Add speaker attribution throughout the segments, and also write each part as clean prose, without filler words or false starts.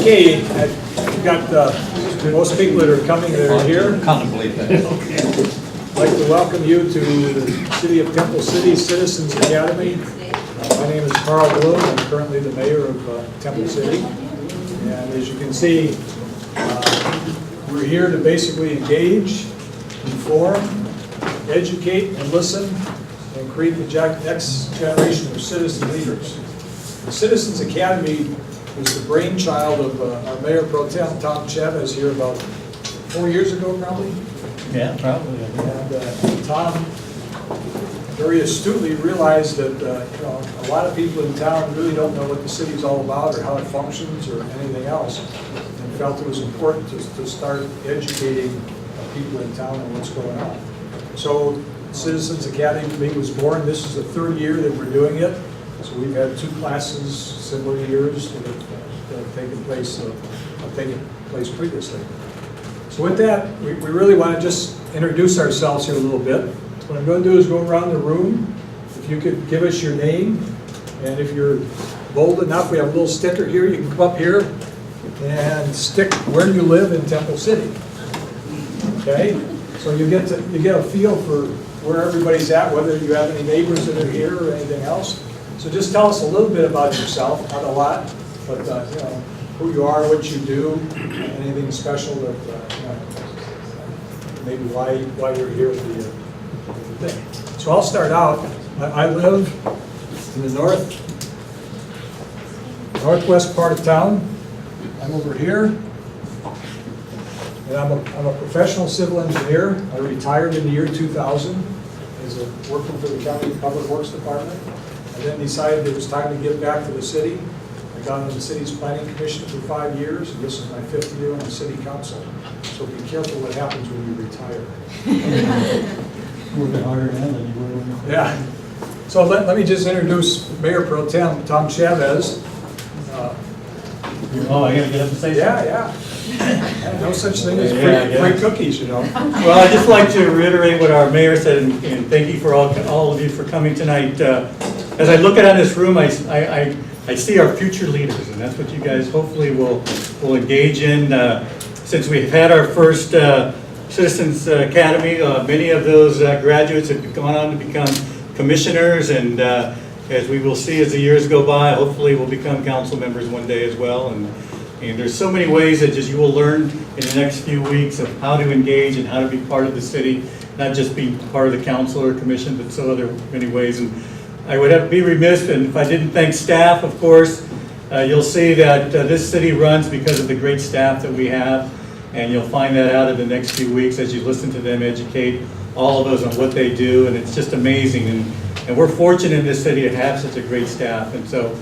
Speaker 1: Okay, I've got most people that are coming that are here.
Speaker 2: Contemplate that.
Speaker 1: I'd like to welcome you to the City of Temple City Citizens Academy. My name is Carl Bloom. I'm currently the mayor of Temple City. And as you can see, we're here to basically engage, inform, educate, and listen, and create the next generation of citizen leaders. The Citizens Academy was the brainchild of our Mayor Pro Tem, Tom Chavez, here about 4 years ago, probably.
Speaker 2: Yeah, probably.
Speaker 1: And Tom very astutely realized that a lot of people in town really don't know what the city's all about or how it functions or anything else, and felt it was important to start educating people in town on what's going on. So Citizens Academy was born. This is the third year that we're doing it. So we've had 2 classes, similar years that have taken place previously. So with that, we really want to just introduce ourselves here a little bit. What I'm going to do is go around the room. If you could give us your name, and if you're bold enough, we have a little sticker here. You can come up here and stick where you live in Temple City. Okay? So you get a feel for where everybody's at, whether you have any neighbors that are here or anything else. So just tell us a little bit about yourself, not a lot, but who you are, what you do, anything special that maybe why you're here at the thing. So I'll start out. I live in the northwest part of town. I'm over here, and I'm a professional civil engineer. I retired in the year 2000 as working for the County Public Works Department. I then decided it was time to give back to the city. I got on the city's planning commission for 5 years, and this is my 5th year on the city council. So be careful what happens when you retire.
Speaker 2: Working harder now than you were when you were.
Speaker 1: Yeah. So let me just introduce Mayor Pro Tem Tom Chavez.
Speaker 2: Oh, I gotta get up and say something?
Speaker 1: Yeah. No such thing as free cookies, you know.
Speaker 2: Well, I'd just like to reiterate what our mayor said, and thank you for all of you for coming tonight. As I look at this room, I see our future leaders, and that's what you guys hopefully will engage in. Since we've had our first Citizens Academy, many of those graduates have gone on to become commissioners, and as we will see as the years go by, hopefully we'll become council members one day as well. And there's so many ways that just you will learn in the next few weeks of how to engage and how to be part of the city, not just be part of the council or commission, but so other many ways. And I would be remiss if I didn't thank staff, of course. You'll see that this city runs because of the great staff that we have, and you'll find that out in the next few weeks as you listen to them educate all of us on what they do, and it's just amazing. And we're fortunate in this city to have such a great staff. And so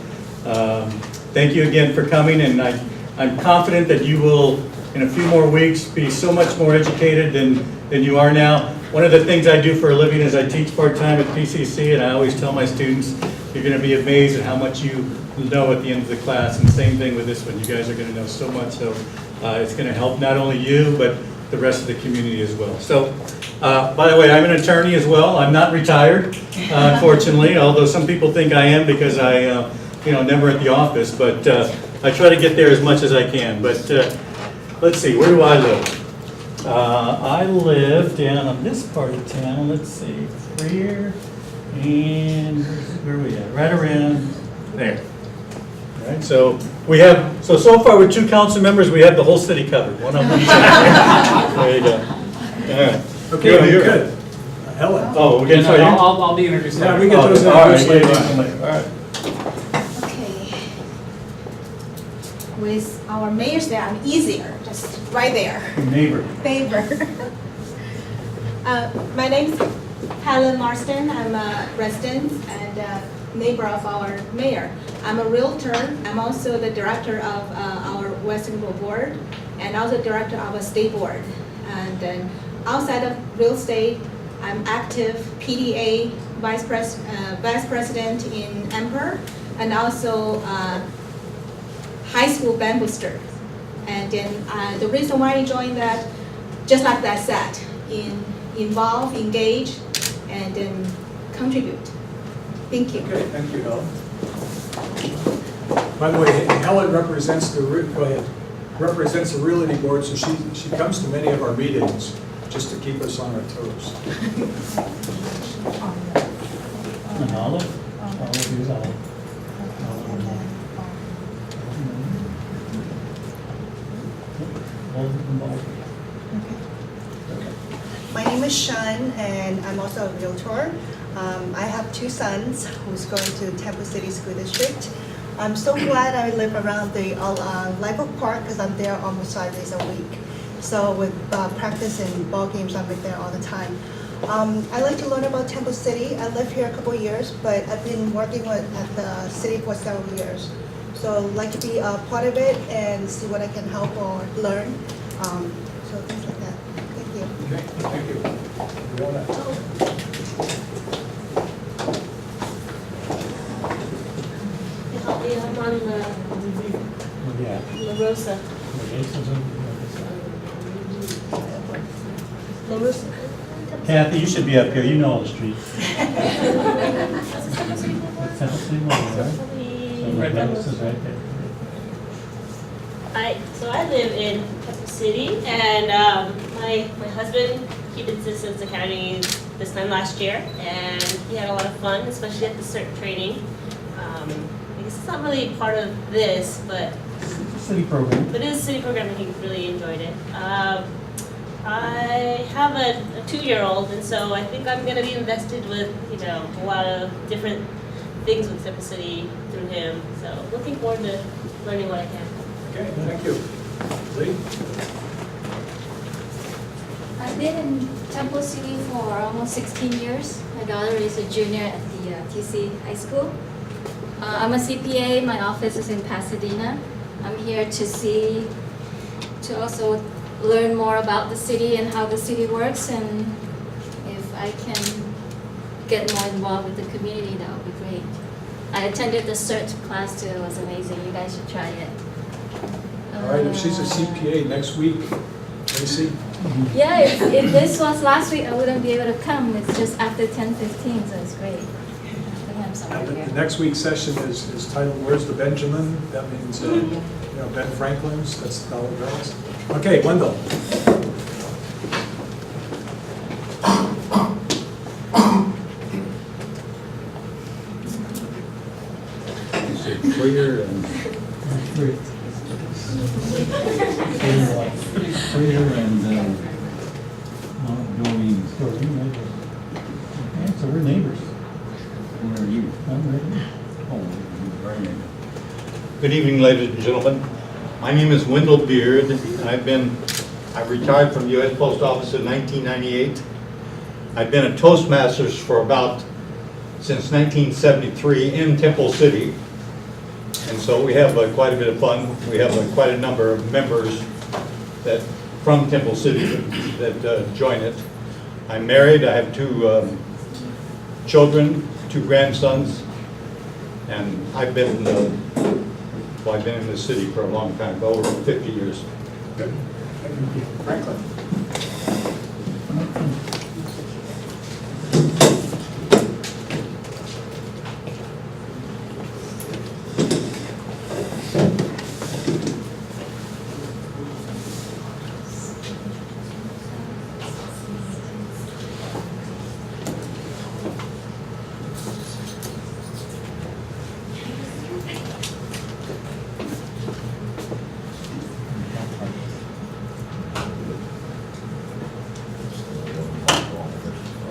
Speaker 2: thank you again for coming, and I'm confident that you will, in a few more weeks, be so much more educated than you are now. One of the things I do for a living is I teach part-time at PCC, and I always tell my students, you're going to be amazed at how much you know at the end of the class, and same thing with this one. You guys are going to know so much, so it's going to help not only you, but the rest of the community as well. So, by the way, I'm an attorney as well. I'm not retired, unfortunately, although some people think I am because I, never at the office, but I try to get there as much as I can. But let's see, where do I live? I live down on this part of town. Let's see, here, and where are we at? Right around there. All right, so we have, so far with 2 council members, we have the whole city covered. One of them. There you go. All right.
Speaker 1: Okay, you're good. Helen.
Speaker 2: Oh, again, sorry.
Speaker 3: I'll be introduced.
Speaker 1: Yeah, we get those
Speaker 2: all right,
Speaker 1: introduced later.
Speaker 2: all right.
Speaker 4: Okay. With our mayor's there, I'm easier, just right there.
Speaker 2: Neighbor.
Speaker 4: Neighbor. My name is Helen Marston. I'm a resident and neighbor of our mayor. I'm a realtor. I'm also the director of our Western Board and also director of a state board. And then outside of real estate, I'm active PDA vice president in Emperor, and also high school band booster. And then the reason why I joined that, just like that said, involve, engage, and then contribute. Thank you.
Speaker 1: Okay, thank you, Helen. By the way, Helen represents the, go ahead, represents the Realty Board, so she comes to many of our meetings just to keep us on our toes.
Speaker 2: An olive? Olive, use olive.
Speaker 3: My name is Shan, and I'm also a realtor. I have two sons who's going to Temple City School District. I'm so glad I live around the Live Oak Park because I'm there almost 5 days a week. So with practice and ball games, I'm there all the time. I like to learn about Temple City. I lived here a couple years, but I've been working at the city for several years. So I'd like to be a part of it and see what I can help or learn. So things like that. Thank you.
Speaker 1: Okay, thank you. You wanna-
Speaker 5: I'm on
Speaker 2: Yeah.
Speaker 5: La Rosa. La Rosa.
Speaker 2: Kathy, you should be up here, you know all the streets. Temple City Mall, right? So my house is right there.
Speaker 5: So I live in Temple City, and my husband, he did Citizens Academy this time last year, and he had a lot of fun, especially at the CERT training. I guess it's not really part of this, but
Speaker 2: City program.
Speaker 5: it is a city program, and he really enjoyed it. I have a 2-year-old, and so I think I'm going to be invested with, a lot of different things with Temple City through him. So looking forward to learning what I can.
Speaker 1: Okay, thank you. Lee?
Speaker 6: I've been in Temple City for almost 16 years. My daughter is a junior at the TC High School. I'm a CPA. My office is in Pasadena. I'm here to also learn more about the city and how the city works, and if I can get more involved with the community, that would be great. I attended the CERT class too. It was amazing. You guys should try it.
Speaker 1: All right, if she's a CPA next week, Lacey?
Speaker 6: Yeah, if this was last week, I wouldn't be able to come. It's just after 10:15, so it's great. I have somewhere
Speaker 1: The
Speaker 6: here.
Speaker 1: next week's session is titled, Where's the Benjamin? That means, Ben Franklin's, that's the dollar bills. Okay, Wendell.
Speaker 7: Clear and
Speaker 2: Outgoing. Okay, so we're neighbors.
Speaker 7: where are you?
Speaker 2: I'm ready.
Speaker 7: Oh, very good.
Speaker 8: Good evening, ladies and gentlemen. My name is Wendell Beard, and I retired from the U.S. Post Office in 1998. I've been a Toastmasters for since 1973 in Temple City. And so we have quite a bit of fun. We have quite a number of members from Temple City that join it. I'm married. I have 2 children, 2 grandsons, and I've been in this city for a long time, over 50 years.
Speaker 1: Good. Thank you. Franklin.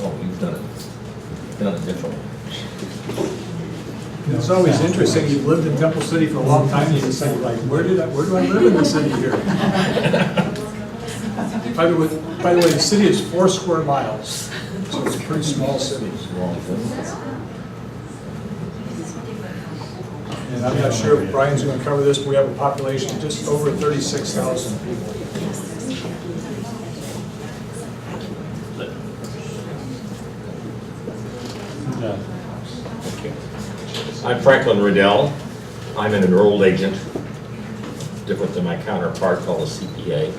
Speaker 7: Oh, you've done it differently.
Speaker 1: It's always interesting, you've lived in Temple City for a long time, you just say, like, where do I live in the city here? By the way, the city is 4 square miles, so it's a pretty small city. And I'm not sure if Brian's going to cover this, but we have a population of just over 36,000 people.
Speaker 2: Good job.
Speaker 9: I'm Franklin Riddell. I'm an enrolled agent, different than my counterpart called a CPA.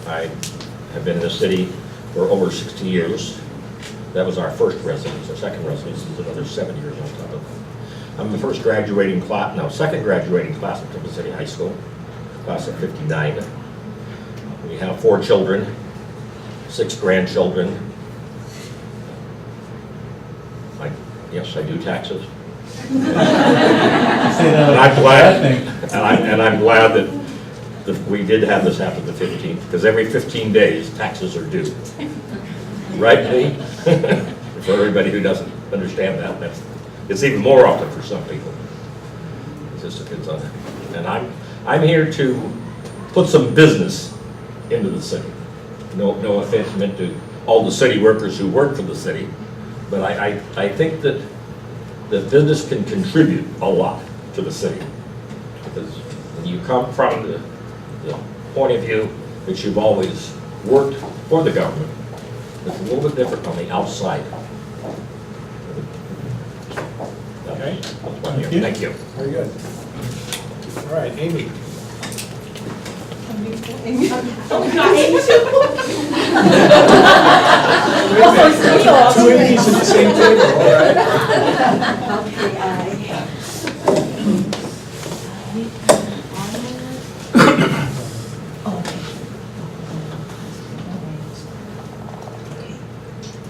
Speaker 9: I have been in the city for over 60 years. That was our first residence. Our second residence is another 7 years on top of that. I'm the first graduating class, no, second graduating class at Temple City High School, class of '59. We have 4 children, 6 grandchildren. Yes, I do taxes.
Speaker 2: Say that
Speaker 9: And
Speaker 2: like
Speaker 9: I'm
Speaker 2: a
Speaker 9: glad,
Speaker 2: bad thing.
Speaker 9: and I'm glad that we did have this after the 15th, because every 15 days, taxes are due. Right, Lee? For everybody who doesn't understand that, it's even more often for some people. It just depends on it. And I'm here to put some business into the city. No offense meant to all the city workers who work for the city, but I think that business can contribute a lot to the city. Because when you come from the point of view that you've always worked for the government, it's a little bit different on the outside.
Speaker 1: Okay.
Speaker 9: That's why I'm here. Thank you.
Speaker 1: Very good. All right, Amy. Two Amy's at the same table, all right.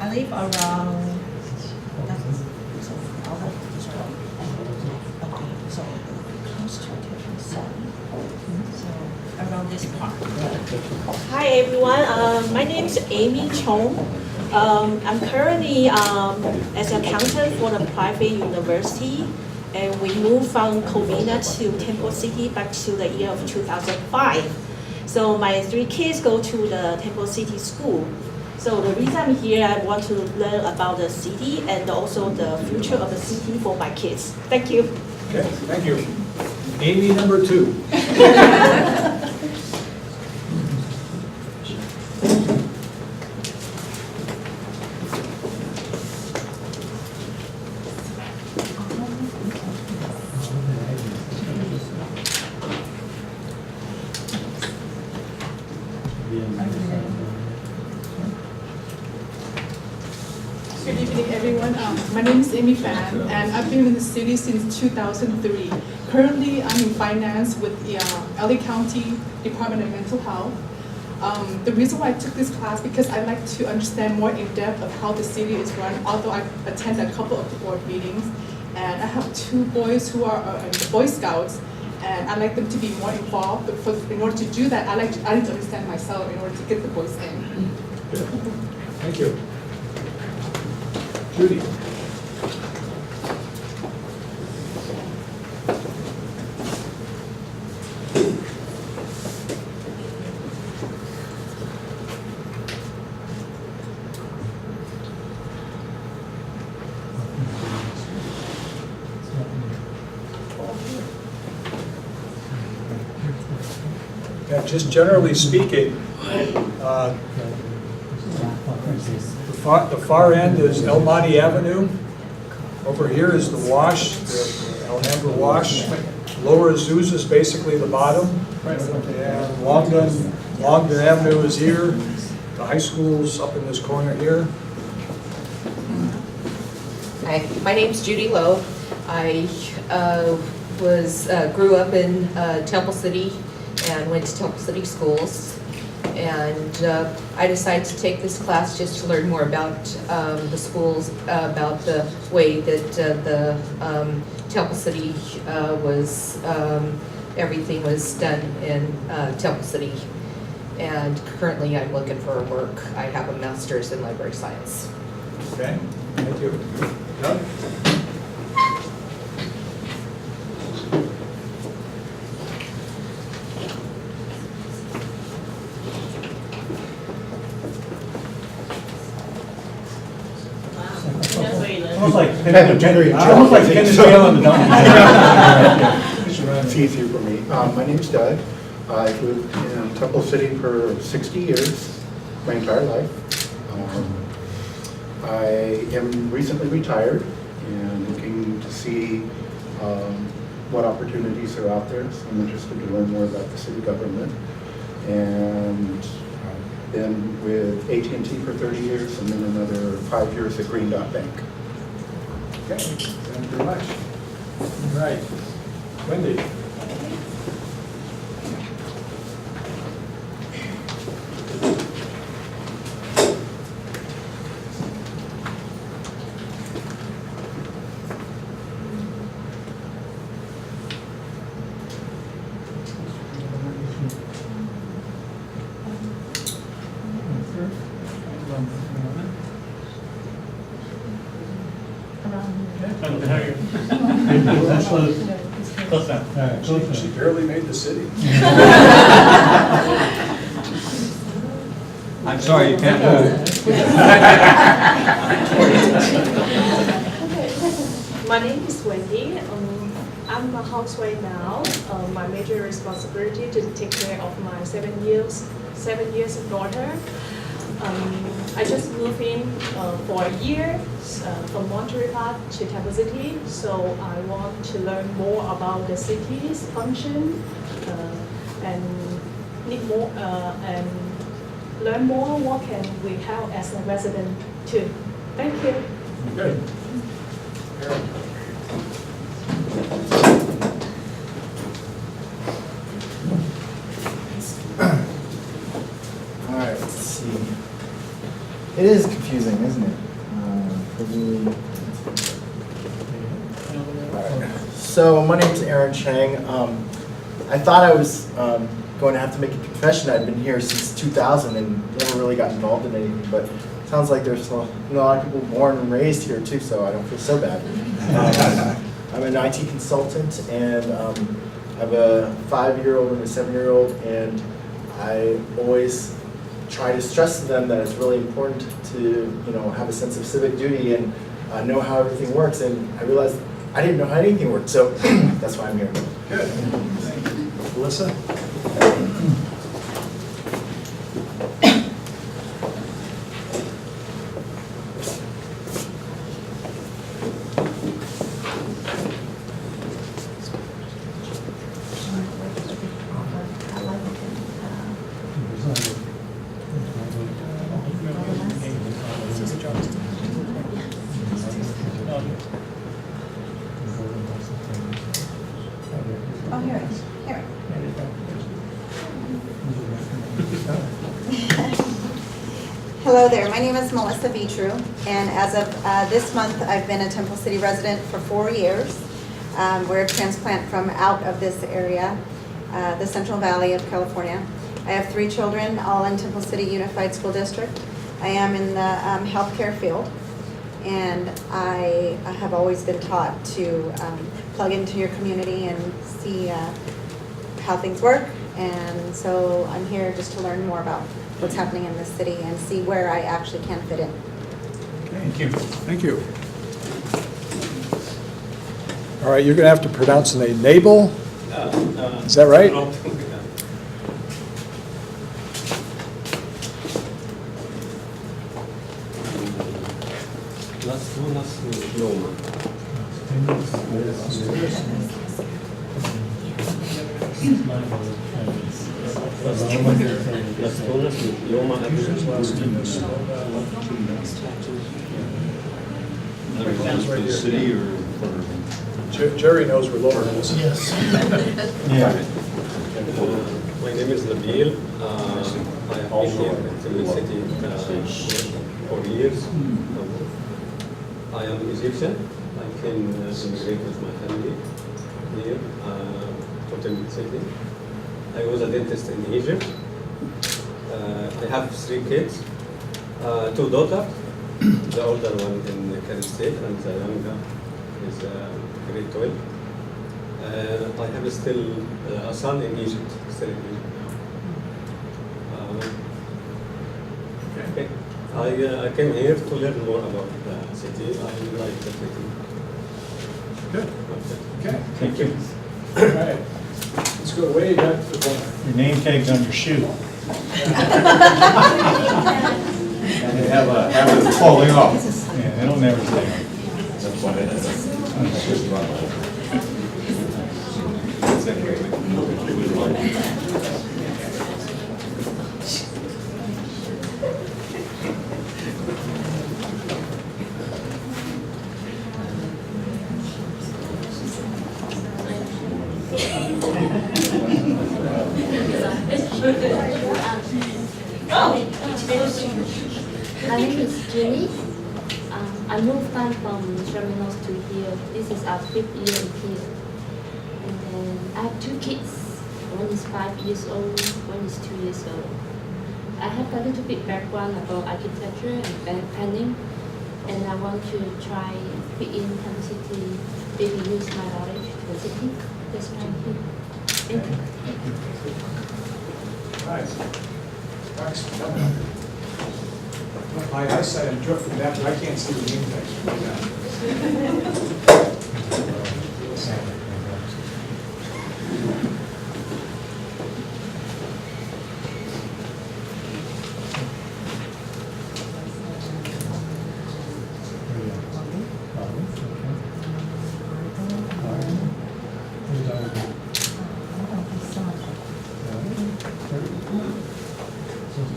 Speaker 10: I live around. Close to around this part.
Speaker 11: Hi everyone, my name is Amy Chong. I'm currently as an accountant for the private university, and we moved from Covina to Temple City back to the year of 2005. So my 3 kids go to the Temple City school. So the reason I'm here, I want to learn about the city and also the future of the city for my kids. Thank you.
Speaker 1: Okay, thank you. Amy number 2.
Speaker 12: Good evening, everyone. My name is Amy Fan, and I've been in the city since 2003. Currently, I'm in finance with the LA County Department of Mental Health. The reason why I took this class because I like to understand more in depth of how the city is run, although I attend a couple of the board meetings. And I have 2 boys who are the Boy Scouts, and I like them to be more involved. But in order to do that, I need to understand myself in order to get the boys in.
Speaker 1: Good. Thank you. Judy. Yeah, just generally speaking, the far end is El Monte Avenue. Over here is the wash, the Alhambra Wash. Lower Azusa is basically the bottom. And Longdon Avenue is here. The high school's up in this corner here.
Speaker 13: Hi, my name's Judy Lowe. I grew up in Temple City and went to Temple City schools. And I decided to take this class just to learn more about the schools, about the way that the Temple City everything was done in Temple City. And currently I'm looking for work. I have a master's in library science.
Speaker 1: Okay, thank you. Doug?
Speaker 2: Almost like Pennsylvania on the donkey.
Speaker 14: It's easier for me. My name's Doug. I've lived in Temple City for 60 years, my entire life. I am recently retired and looking to see what opportunities are out there. So I'm interested to learn more about the city government. And I've been with AT&T for 30 years and then another 5 years at Green Dot Bank.
Speaker 1: Okay, thank you very much. All right. Wendy? She barely made the city.
Speaker 8: I'm sorry, you can't move.
Speaker 15: My name is Wendy. I'm a housewife now. My major responsibility to take care of my 7 years daughter. I just moved in for a year from Monterey Park to Tampa City, so I want to learn more about the city's function and need more and learn more what can we help as a resident too. Thank you.
Speaker 1: Good. Aaron?
Speaker 16: All right, let's see. It is confusing, isn't it? For me. All right. So my name is Aaron Chang. I thought I was going to have to make a confession. I'd been here since 2000 and never really got involved in anything, but it sounds like there's a lot of people born and raised here too, so I don't feel so bad. I'm an IT consultant, and I have a 5-year-old and a 7-year-old, and I always try to stress to them that it's really important to, have a sense of civic duty and know how everything works. And I realized I didn't know how anything worked, so that's why I'm here.
Speaker 1: Good. Melissa?
Speaker 3: Oh, here it is. Here. Hello there, my name is Melissa Vitru, and as of this month, I've been a Temple City resident for 4 years. We're a transplant from out of this area, the Central Valley of California. I have 3 children, all in Temple City Unified School District. I am in the healthcare field, and I have always been taught to plug into your community and see how things work. And so I'm here just to learn more about what's happening in this city and see where I actually can fit in.
Speaker 1: Thank you. Thank you. All right, you're going to have to pronounce the name Nabel. Is that right?
Speaker 8: The city or
Speaker 1: Jerry knows where Lower is.
Speaker 8: Yes.
Speaker 17: My name is Nabil. I have been here in Civic City 4 years. I am Egyptian. I came to immigrate with my family here to Civic City. I was a dentist in Egypt. I have 3 kids, 2 daughters. The older one in Kent State and the younger is grade 12. I have still a son in Egypt, still in Egypt. Okay. I came here to learn more about the city. I like the city.
Speaker 1: Good. Okay.
Speaker 2: Thank you.
Speaker 1: All right. Let's go way back to the corner.
Speaker 2: Your name tag's on your shoe.
Speaker 8: And they have a habit of falling off.
Speaker 2: Yeah, it'll never stay on.
Speaker 9: That's why it's
Speaker 6: My name is Jenny. I moved down from Terminals to here. This is our 5th year here. And then I have 2 kids. One is 5 years old, one is 2 years old. I have a little bit background about architecture and planning, and I want to try fit in Temple City, maybe use my knowledge to the city. That's why I'm here. Thank you.
Speaker 1: Nice. Thanks for coming up here. My eyesight, I'm drifting back, but I can't see the name tag.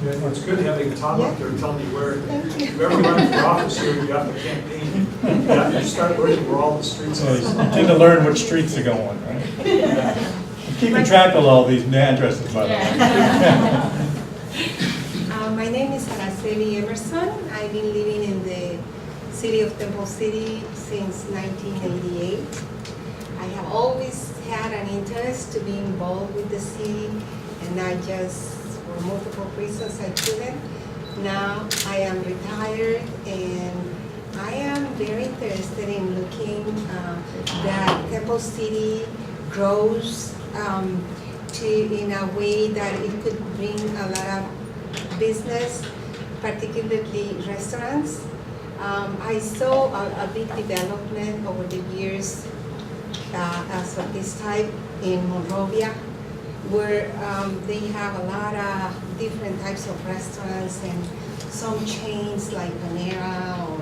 Speaker 1: Well, it's good having Tom up there telling you where, if you ever run for office here, you have the campaign, you have to start learning where all the streets are.
Speaker 2: You tend to learn which streets to go on, right? I'm keeping track of all these addresses, by the way.
Speaker 18: My name is Araceli Emerson. I've been living in the city of Temple City since 1988. I have always had an interest to be involved with the city, and I just, for multiple reasons, I couldn't. Now I am retired, and I am very interested in looking that Temple City grows in a way that it could bring a lot of business, particularly restaurants. I saw a big development over the years as of this type in Monrovia, where they have a lot of different types of restaurants and some chains like Panera or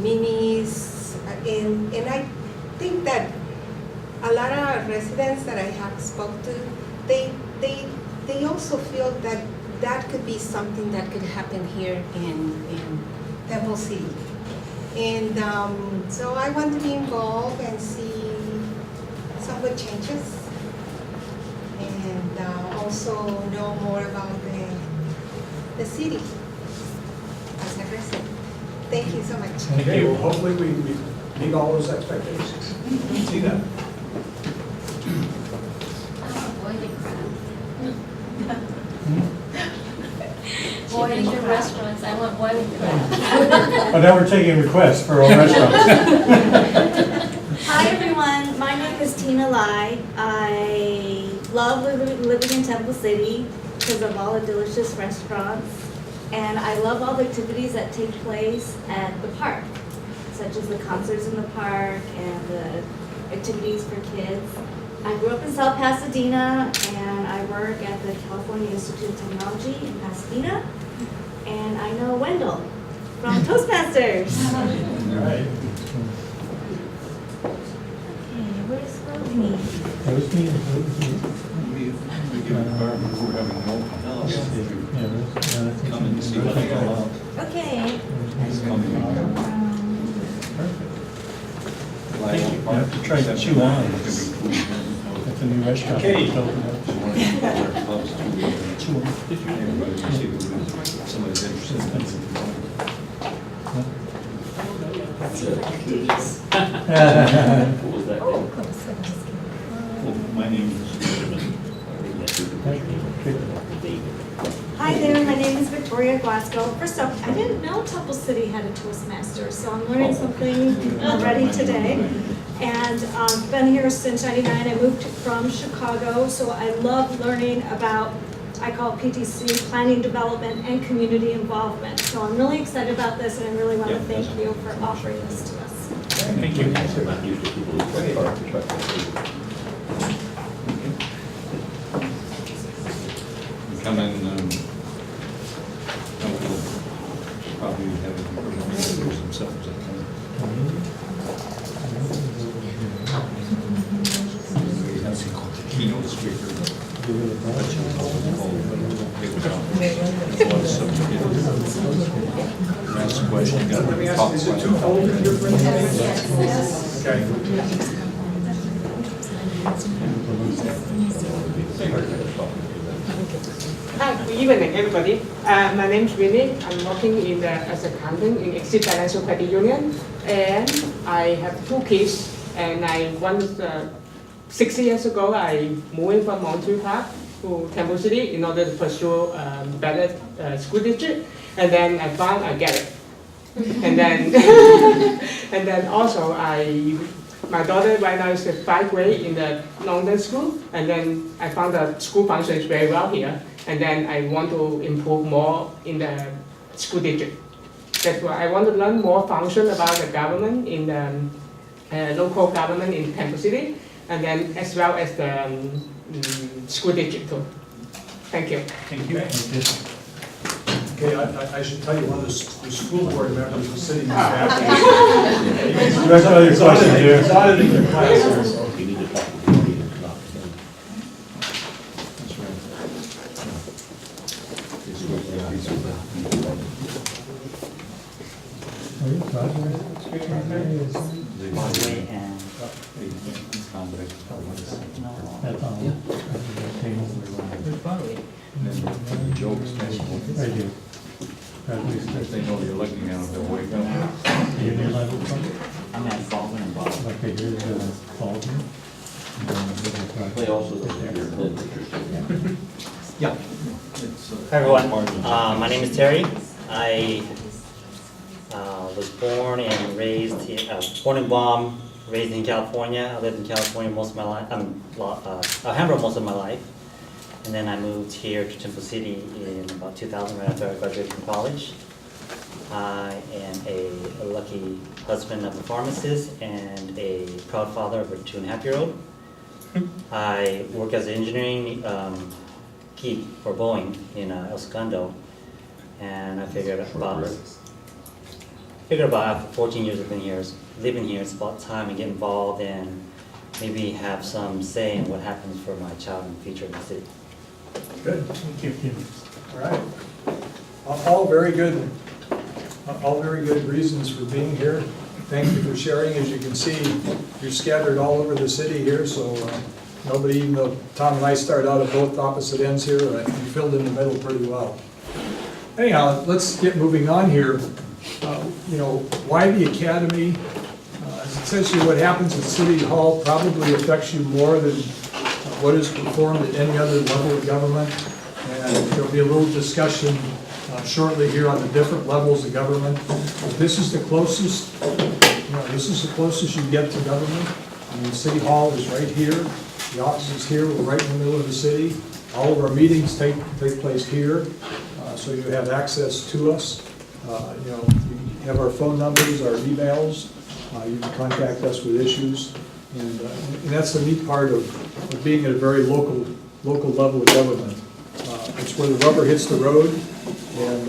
Speaker 18: Mimi's. And I think that a lot of residents that I have spoke to, they also feel that that could be something that could happen here in Temple City. And so I want to be involved and see some good changes, and also know more about the city as a resident. Thank you so much.
Speaker 1: Okay, well, hopefully we meet all those expectations. See that?
Speaker 6: Boiling the restaurants, I want boiling crab.
Speaker 2: Oh, now we're taking requests for all restaurants.
Speaker 19: Hi everyone, my name is Tina Lai. I love living in Temple City because of all the delicious restaurants, and I love all the activities that take place at the park, such as the concerts in the park and the activities for kids. I grew up in South Pasadena, and I work at the California Institute of Technology in Pasadena, and I know Wendell from Toastmasters.
Speaker 2: Right.
Speaker 19: Where's Rosie?
Speaker 7: Come and see what it's all about.
Speaker 19: Okay.
Speaker 2: Thank you. You have to try to chew on it. That's a new restaurant.
Speaker 1: Katie.
Speaker 2: Chew on.
Speaker 7: Somebody's interested in
Speaker 17: My name is
Speaker 19: Hi there, my name is Victoria Glasgow. First off, I didn't know Temple City had a Toastmaster, so I'm learning something already today. And I've been here since '99. I moved from Chicago, so I love learning about, I call it PTC, planning, development, and community involvement. So I'm really excited about this, and I really want to thank you for offering this to us.
Speaker 2: Thank you.
Speaker 17: come in, probably have themselves. We have keynote speaker. Ask a question, you gotta
Speaker 1: Let me ask,
Speaker 17: talk
Speaker 1: is it
Speaker 17: about
Speaker 1: too cold in here for anything?
Speaker 19: Yes.
Speaker 1: Okay.
Speaker 20: Hi, good evening, everybody. My name is Winnie. I'm working as an accountant in Exit Financial Credit Union, and I have 2 kids. And once 6 years ago, I moved from Monterey Park to Temple City in order to pursue better school district. And then I found I get it. And then, and then also my daughter right now is in 5th grade in the London school, and then I found the school functions very well here, and then I want to improve more in the school district. That's why I want to learn more function about the government in the local government in Temple City, and then as well as the school district too. Thank you.
Speaker 2: Thank you.
Speaker 1: Okay, I should tell you, one of the school board members is sitting in the back.
Speaker 2: That's all your questions here.
Speaker 1: He's auditing your class here, so.
Speaker 7: You need to talk to the meeting.
Speaker 2: Right here.
Speaker 7: If they know you're looking at them, they'll wake up.
Speaker 2: Union level.
Speaker 7: I'm at Baldwin and Baldwin.
Speaker 2: Okay, here's Baldwin.
Speaker 7: They also look at your
Speaker 2: Yeah.
Speaker 21: Hi everyone, my name is Terry. I was born and raised here, born in Guam, raised in California. I lived in California most of my life, Alhambra most of my life. And then I moved here to Temple City in about 2000, right after I graduated from college. I am a lucky husband of a pharmacist and a proud father of a 2.5-year-old. I work as an engineering key for Boeing in El Segundo, and I figured about after 14 years of living here, it's about time to get involved and maybe have some say in what happens for my child in the future in the city.
Speaker 1: Good.
Speaker 2: Thank you.
Speaker 1: All right. All very good. All very good reasons for being here. Thank you for sharing. As you can see, you're scattered all over the city here, so nobody, even though Tom and I started out at both opposite ends here, you filled in the middle pretty well. Anyhow, let's get moving on here. Why the Academy? Essentially what happens at City Hall probably affects you more than what is performed at any other level of government. And there'll be a little discussion shortly here on the different levels of government. This is the closest, you get to government. I mean, City Hall is right here. The office is here. We're right in the middle of the city. All of our meetings take place here, so you have access to us. You have our phone numbers, our emails. You can contact us with issues, and that's the neat part of being at a very local level of government. It's where the rubber hits the road, and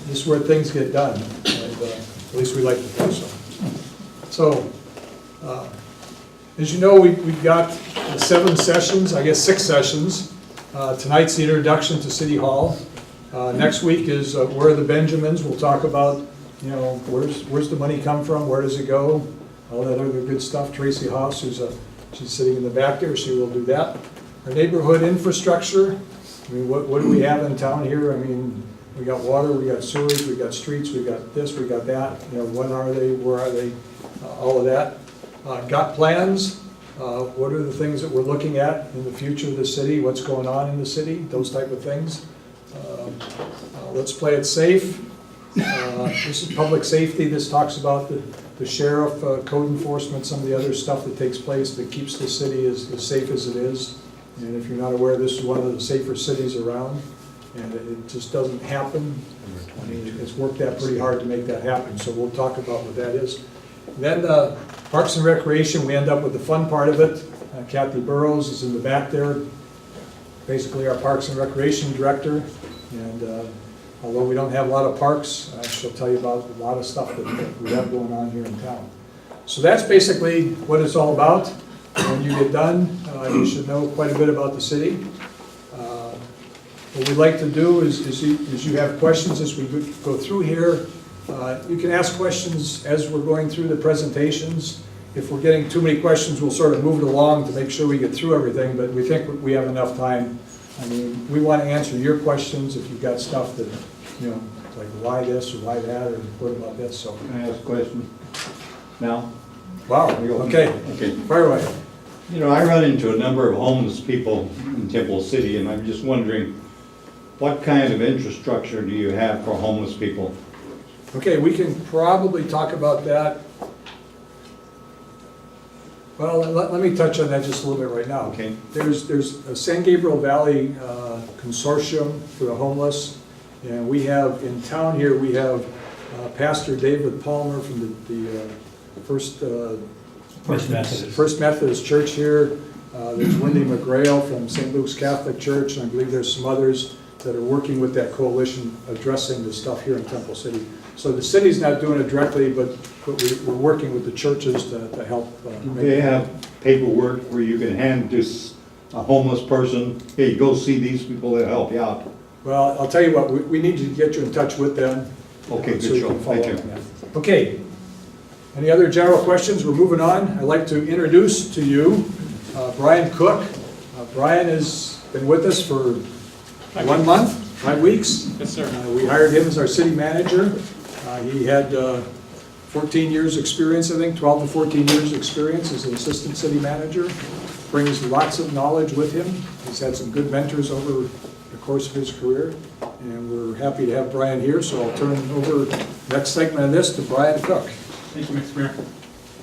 Speaker 1: this is where things get done. And, at least we like to think so. So, as you know, we've got 7 sessions, I guess 6 sessions. Tonight's the introduction to City Hall. Next week is Where are the Benjamins? We'll talk about, where's the money come from? Where does it go? All that other good stuff. Tracy Haas, she's sitting in the back there, she will do that. Our neighborhood infrastructure. I mean, what do we have in town here? I mean, we got water, we got sewers, we got streets, we got this, we got that. When are they? Where are they? All of that. Got plans. What are the things that we're looking at in the future of the city? What's going on in the city? Those type of things. Let's play it safe. This is public safety. This talks about the sheriff, code enforcement, some of the other stuff that takes place that keeps the city as safe as it is. And if you're not aware, this is one of the safer cities around, and it just doesn't happen. I mean, it's worked out pretty hard to make that happen, so we'll talk about what that is. Then Parks and Recreation, we end up with the fun part of it. Kathy Burrows is in the back there, basically our Parks and Recreation Director. And although we don't have a lot of parks, she'll tell you about a lot of stuff that we have going on here in town. So that's basically what it's all about. When you get done, you should know quite a bit about the city. What we'd like to do is you have questions as we go through here. You can ask questions as we're going through the presentations. if we're getting too many questions, we'll sort of move it along to make sure we get through everything, but we think we have enough time. I mean, we want to answer your questions if you've got stuff that, you know, like why this or why that, or what about this, so.
Speaker 8: Can I ask a question now?
Speaker 1: Wow, okay, fire away.
Speaker 8: You know, I run into a number of homeless people in Temple City, and I'm just wondering, what kind of infrastructure do you have for homeless people?
Speaker 1: Okay, we can probably talk about that. Well, let me touch on that just a little bit right now.
Speaker 8: Okay.
Speaker 1: There's a San Gabriel Valley Consortium for the homeless, and we have, in town here, we have Pastor David Palmer from the First Methodist Church here. There's Wendy McGrail from St. Luke's Catholic Church, and I believe there's some others that are working with that coalition addressing this stuff here in Temple City. So the city's not doing it directly, but we're working with the churches to help.
Speaker 8: They have paperwork where you can hand this a homeless person, hey, go see these people, they'll help you out.
Speaker 1: Well, I'll tell you what, we need to get you in touch with them.
Speaker 8: Okay, good
Speaker 1: so you
Speaker 8: show,
Speaker 1: can follow
Speaker 8: thank
Speaker 1: up
Speaker 8: you.
Speaker 1: on that. Okay, any other general questions? We're moving on. I'd like to introduce to you Brian Cook. Brian has been with us for 1 month, 5 weeks.
Speaker 4: Yes, sir.
Speaker 1: We hired him as our city manager. He had 14 years experience, I think, 12 to 14 years experience as an assistant city manager. Brings lots of knowledge with him. He's had some good mentors over the course of his career, and we're happy to have Brian here, so I'll turn over the next segment of this to Brian Cook.
Speaker 4: Thank you, Mr. Mayor.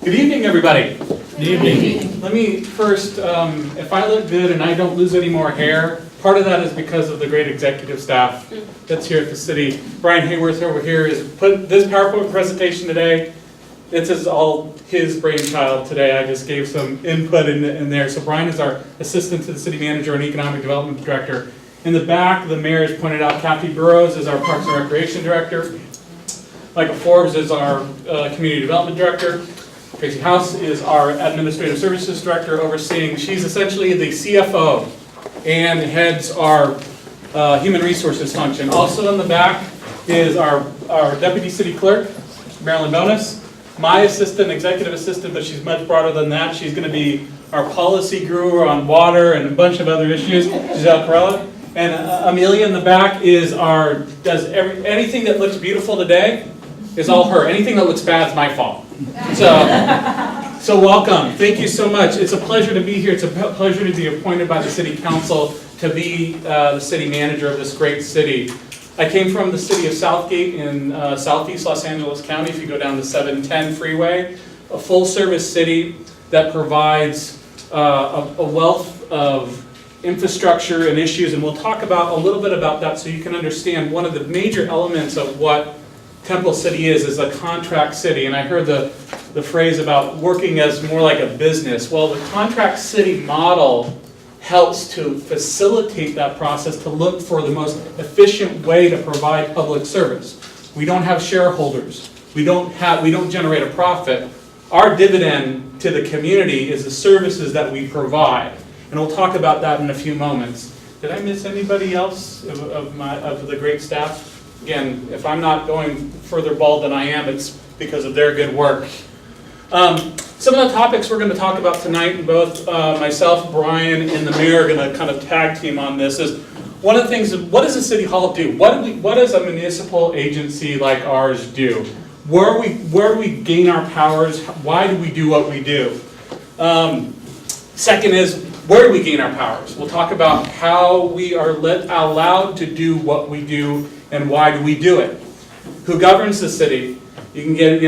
Speaker 4: Good evening, everybody. Good evening. Let me first, if I look good and I don't lose any more hair, part of that is because of the great executive staff that's here at the city. Brian Hayworth over here has put this PowerPoint presentation today. This is all his brainchild today. I just gave some input in there. So Brian is our assistant to the city manager and economic development director. In the back, the mayor has pointed out Kathy Burrows is our parks and recreation director. Michael Forbes is our community development director. Tracy House is our administrative services director overseeing. She's essentially the CFO and heads our human resources function. Also in the back is our deputy city clerk, Marilyn Bonus. My assistant, executive assistant, but she's much broader than that. She's going to be our policy guru on water and a bunch of other issues, Giselle Corella. And Amelia in the back is anything that looks beautiful today is all her. Anything that looks bad is my fault. So welcome. Thank you so much. It's a pleasure to be here. It's a pleasure to be appointed by the city council to be the city manager of this great city. I came from the city of Southgate in southeast Los Angeles County. If you go down the 710 freeway, a full-service city that provides a wealth of infrastructure and issues, and we'll talk about a little bit about that so you can understand one of the major elements of what Temple City is a contract city. And I heard the phrase about working as more like a business. Well, the contract city model helps to facilitate that process to look for the most efficient way to provide public service. We don't have shareholders. We don't generate a profit. Our dividend to the community is the services that we provide. And we'll talk about that in a few moments. Did I miss anybody else of the great staff? Again, if I'm not going further bald than I am, it's because of their good work. Some of the topics we're going to talk about tonight, and both myself, Brian, and the mayor are going to kind of tag team on this, is one of the things, what does the City Hall do? What does a municipal agency like ours do? Where do we gain our powers? Why do we do what we do? Second is, where do we gain our powers? We'll talk about how we are allowed to do what we do and why do we do it. Who governs the city? You can get,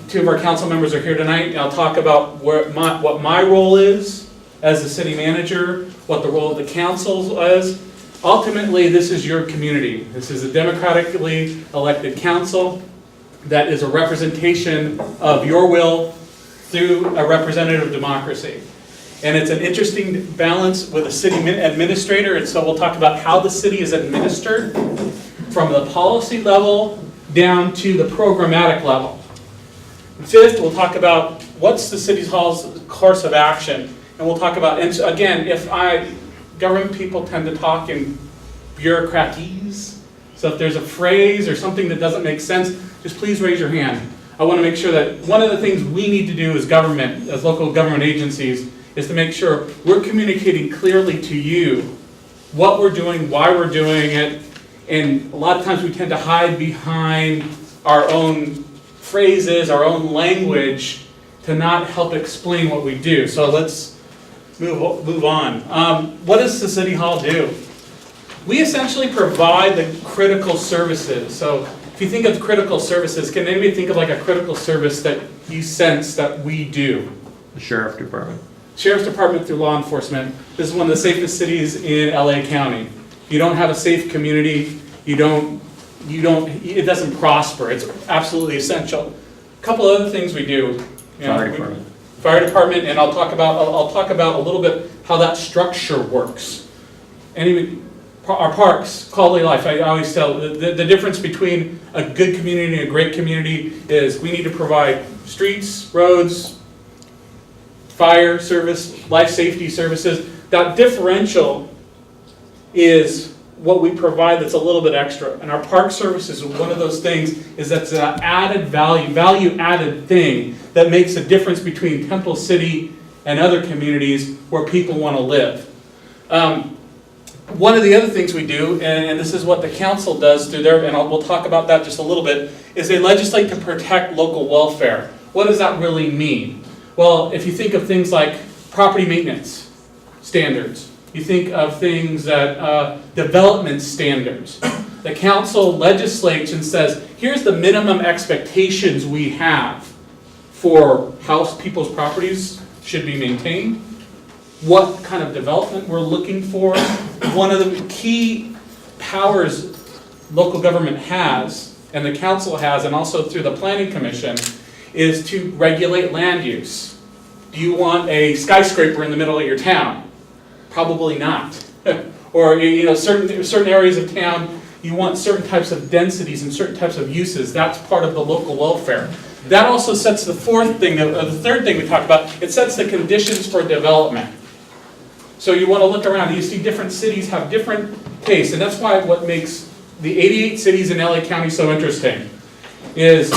Speaker 4: two of our council members are here tonight, and I'll talk about what my role is as the city manager, what the role of the council is. Ultimately, this is your community. This is a democratically elected council that is a representation of your will through a representative democracy. And it's an interesting balance with a city administrator, and so we'll talk about how the city is administered from the policy level down to the programmatic level. Fifth, we'll talk about what's the City Hall's course of action, and we'll talk about, and again, government people tend to talk in bureaucratese, so if there's a phrase or something that doesn't make sense, just please raise your hand. I want to make sure that one of the things we need to do as government, as local government agencies, is to make sure we're communicating clearly to you what we're doing, why we're doing it, and a lot of times we tend to hide behind our own phrases, our own language, to not help explain what we do. So let's move on. What does the City Hall do? We essentially provide the critical services. So if you think of critical services, can anybody think of like a critical service that you sense that we do?
Speaker 9: The Sheriff Department.
Speaker 4: Sheriff's Department through law enforcement. This is one of the safest cities in LA County. You don't have a safe community, it doesn't prosper. It's absolutely essential. A couple other things we do.
Speaker 9: Fire Department.
Speaker 4: Fire Department, and I'll talk about a little bit how that structure works. Our parks, quality of life, I always tell, the difference between a good community and a great community is we need to provide streets, roads, fire service, life safety services. That differential is what we provide that's a little bit extra. And our park services, one of those things is that's an added value added thing that makes a difference between Temple City and other communities where people want to live. One of the other things we do, and this is what the council does through their, and we'll talk about that just a little bit, is they legislate to protect local welfare. What does that really mean? Well, if you think of things like property maintenance standards, you think of things that development standards. The council legislates and says, here's the minimum expectations we have for how people's properties should be maintained, what kind of development we're looking for. One of the key powers local government has, and the council has, and also through the planning commission, is to regulate land use. Do you want a skyscraper in the middle of your town? Probably not. Or certain areas of town, you want certain types of densities and certain types of uses. That's part of the local welfare. That also sets the third thing we talked about. It sets the conditions for development. So you want to look around. You see different cities have different tastes, and that's why what makes the 88 cities in LA County so interesting is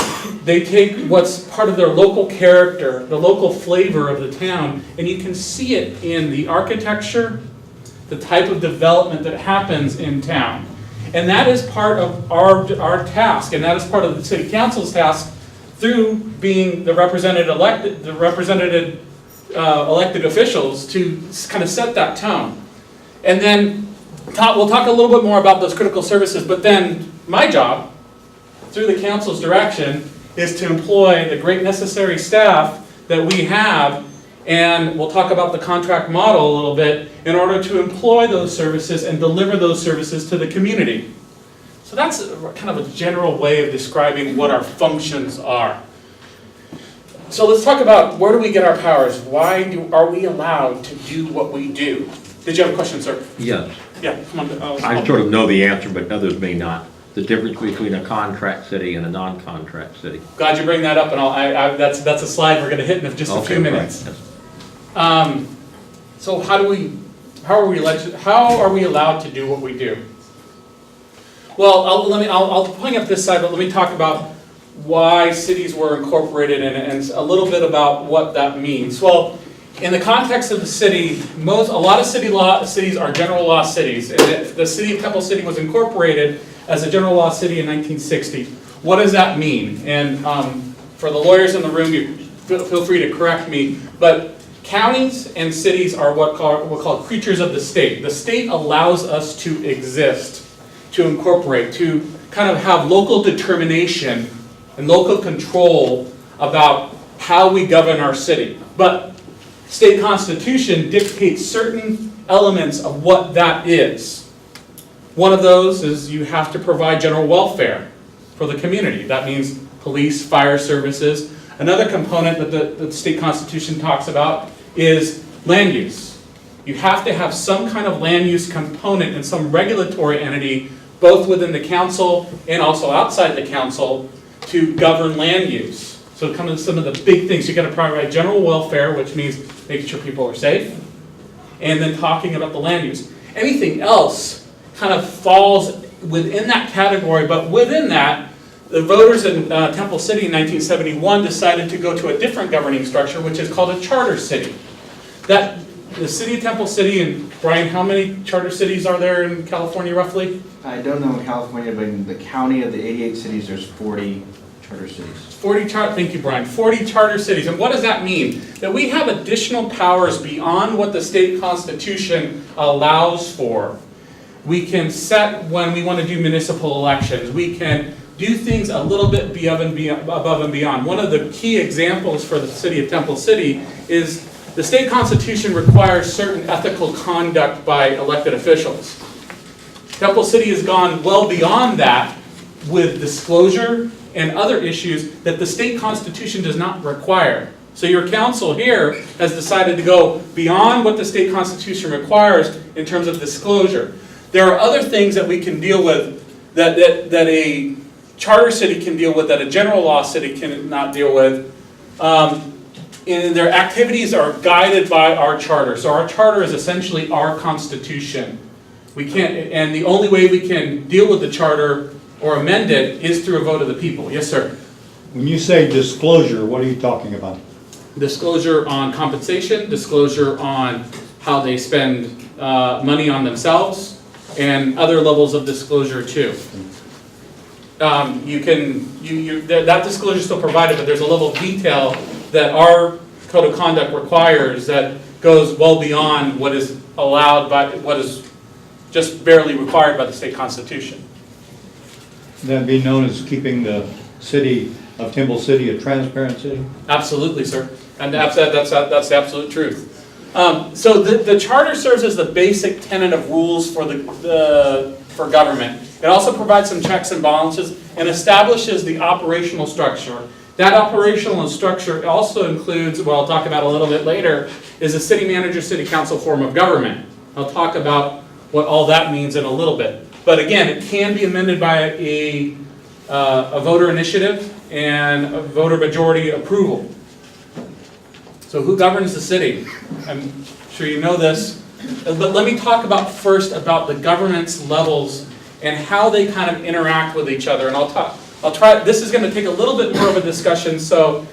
Speaker 4: they take what's part of their local character, the local flavor of the town, and you can see it in the architecture, the type of development that happens in town. And that is part of our task, and that is part of the city council's task through being the represented elected officials to kind of set that tone. And then we'll talk a little bit more about those critical services, but then my job, through the council's direction, is to employ the great necessary staff that we have, and we'll talk about the contract model a little bit, in order to employ those services and deliver those services to the community. So that's kind of a general way of describing what our functions are. So let's talk about where do we get our powers? Why are we allowed to do what we do? Did you have a question, sir?
Speaker 9: Yes.
Speaker 4: Yeah, come on.
Speaker 9: I sort of know the answer, but others may not. The difference between a contract city and a non-contract city.
Speaker 4: Glad you bring that up, and that's a slide we're going to hit in just a few minutes. Right. So how are we allowed to do what we do? Well, I'll bring up this side, but let me talk about why cities were incorporated and a little bit about what that means. Well, in the context of the city, a lot of cities are general law cities. And the city of Temple City was incorporated as a general law city in 1960. What does that mean? And for the lawyers in the room, you feel free to correct me, but counties and cities are what we're called creatures of the state. The state allows us to exist, to incorporate, to kind of have local determination and local control about how we govern our city. But state constitution dictates certain elements of what that is. One of those is you have to provide general welfare for the community. That means police, fire services. Another component that the state constitution talks about is land use. You have to have some kind of land use component and some regulatory entity, both within the council and also outside the council, to govern land use. So come to some of the big things. You've got to provide general welfare, which means making sure people are safe, and then talking about the land use. Anything else kind of falls within that category, but within that, the voters in Temple City in 1971 decided to go to a different governing structure, which is called a charter city. The city of Temple City, and Brian, how many charter cities are there in California roughly?
Speaker 16: I don't know in California, but in the county of the 88 cities, there's 40 charter cities.
Speaker 4: Thank you, Brian. 40 charter cities. And what does that mean? That we have additional powers beyond what the state constitution allows for. We can set when we want to do municipal elections. We can do things a little bit above and beyond. One of the key examples for the city of Temple City is the state constitution requires certain ethical conduct by elected officials. Temple City has gone well beyond that with disclosure and other issues that the state constitution does not require. So your council here has decided to go beyond what the state constitution requires in terms of disclosure. There are other things that we can deal with that a charter city can deal with that a general law city cannot deal with. And their activities are guided by our charter. So our charter is essentially our constitution. We can't, and the only way we can deal with the charter or amend it is through a vote of the people. Yes, sir.
Speaker 8: When you say disclosure, what are you talking about?
Speaker 4: Disclosure on compensation, disclosure on how they spend money on themselves, and other levels of disclosure too. That disclosure is still provided, but there's a level of detail that our code of conduct requires that goes well beyond what is allowed by, what is just barely required by the state constitution.
Speaker 8: That'd be known as keeping the city of Temple City a transparent city?
Speaker 4: Absolutely, sir. And that's the absolute truth. So the charter serves as the basic tenet of rules for for government. It also provides some checks and balances and establishes the operational structure. That operational structure also includes, well, I'll talk about a little bit later, is a city manager, city council form of government. I'll talk about what all that means in a little bit. But again, it can be amended by a voter initiative and a voter majority approval. So who governs the city? I'm sure you know this, but let me talk first about the governance levels and how they kind of interact with each other. And I'll try, this is going to take a little bit more of a discussion, so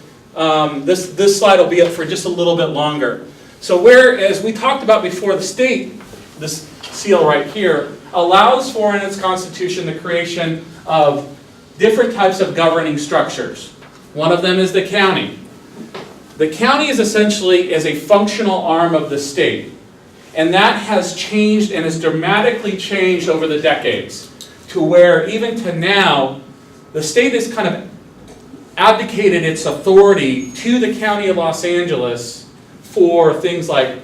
Speaker 4: this slide will be up for just a little bit longer. So whereas we talked about before, the state, this seal right here, allows for in its constitution the creation of different types of governing structures. One of them is the county. The county is essentially a functional arm of the state. And that has changed and has dramatically changed over the decades to where even to now, the state has kind of abdicated its authority to the county of Los Angeles for things like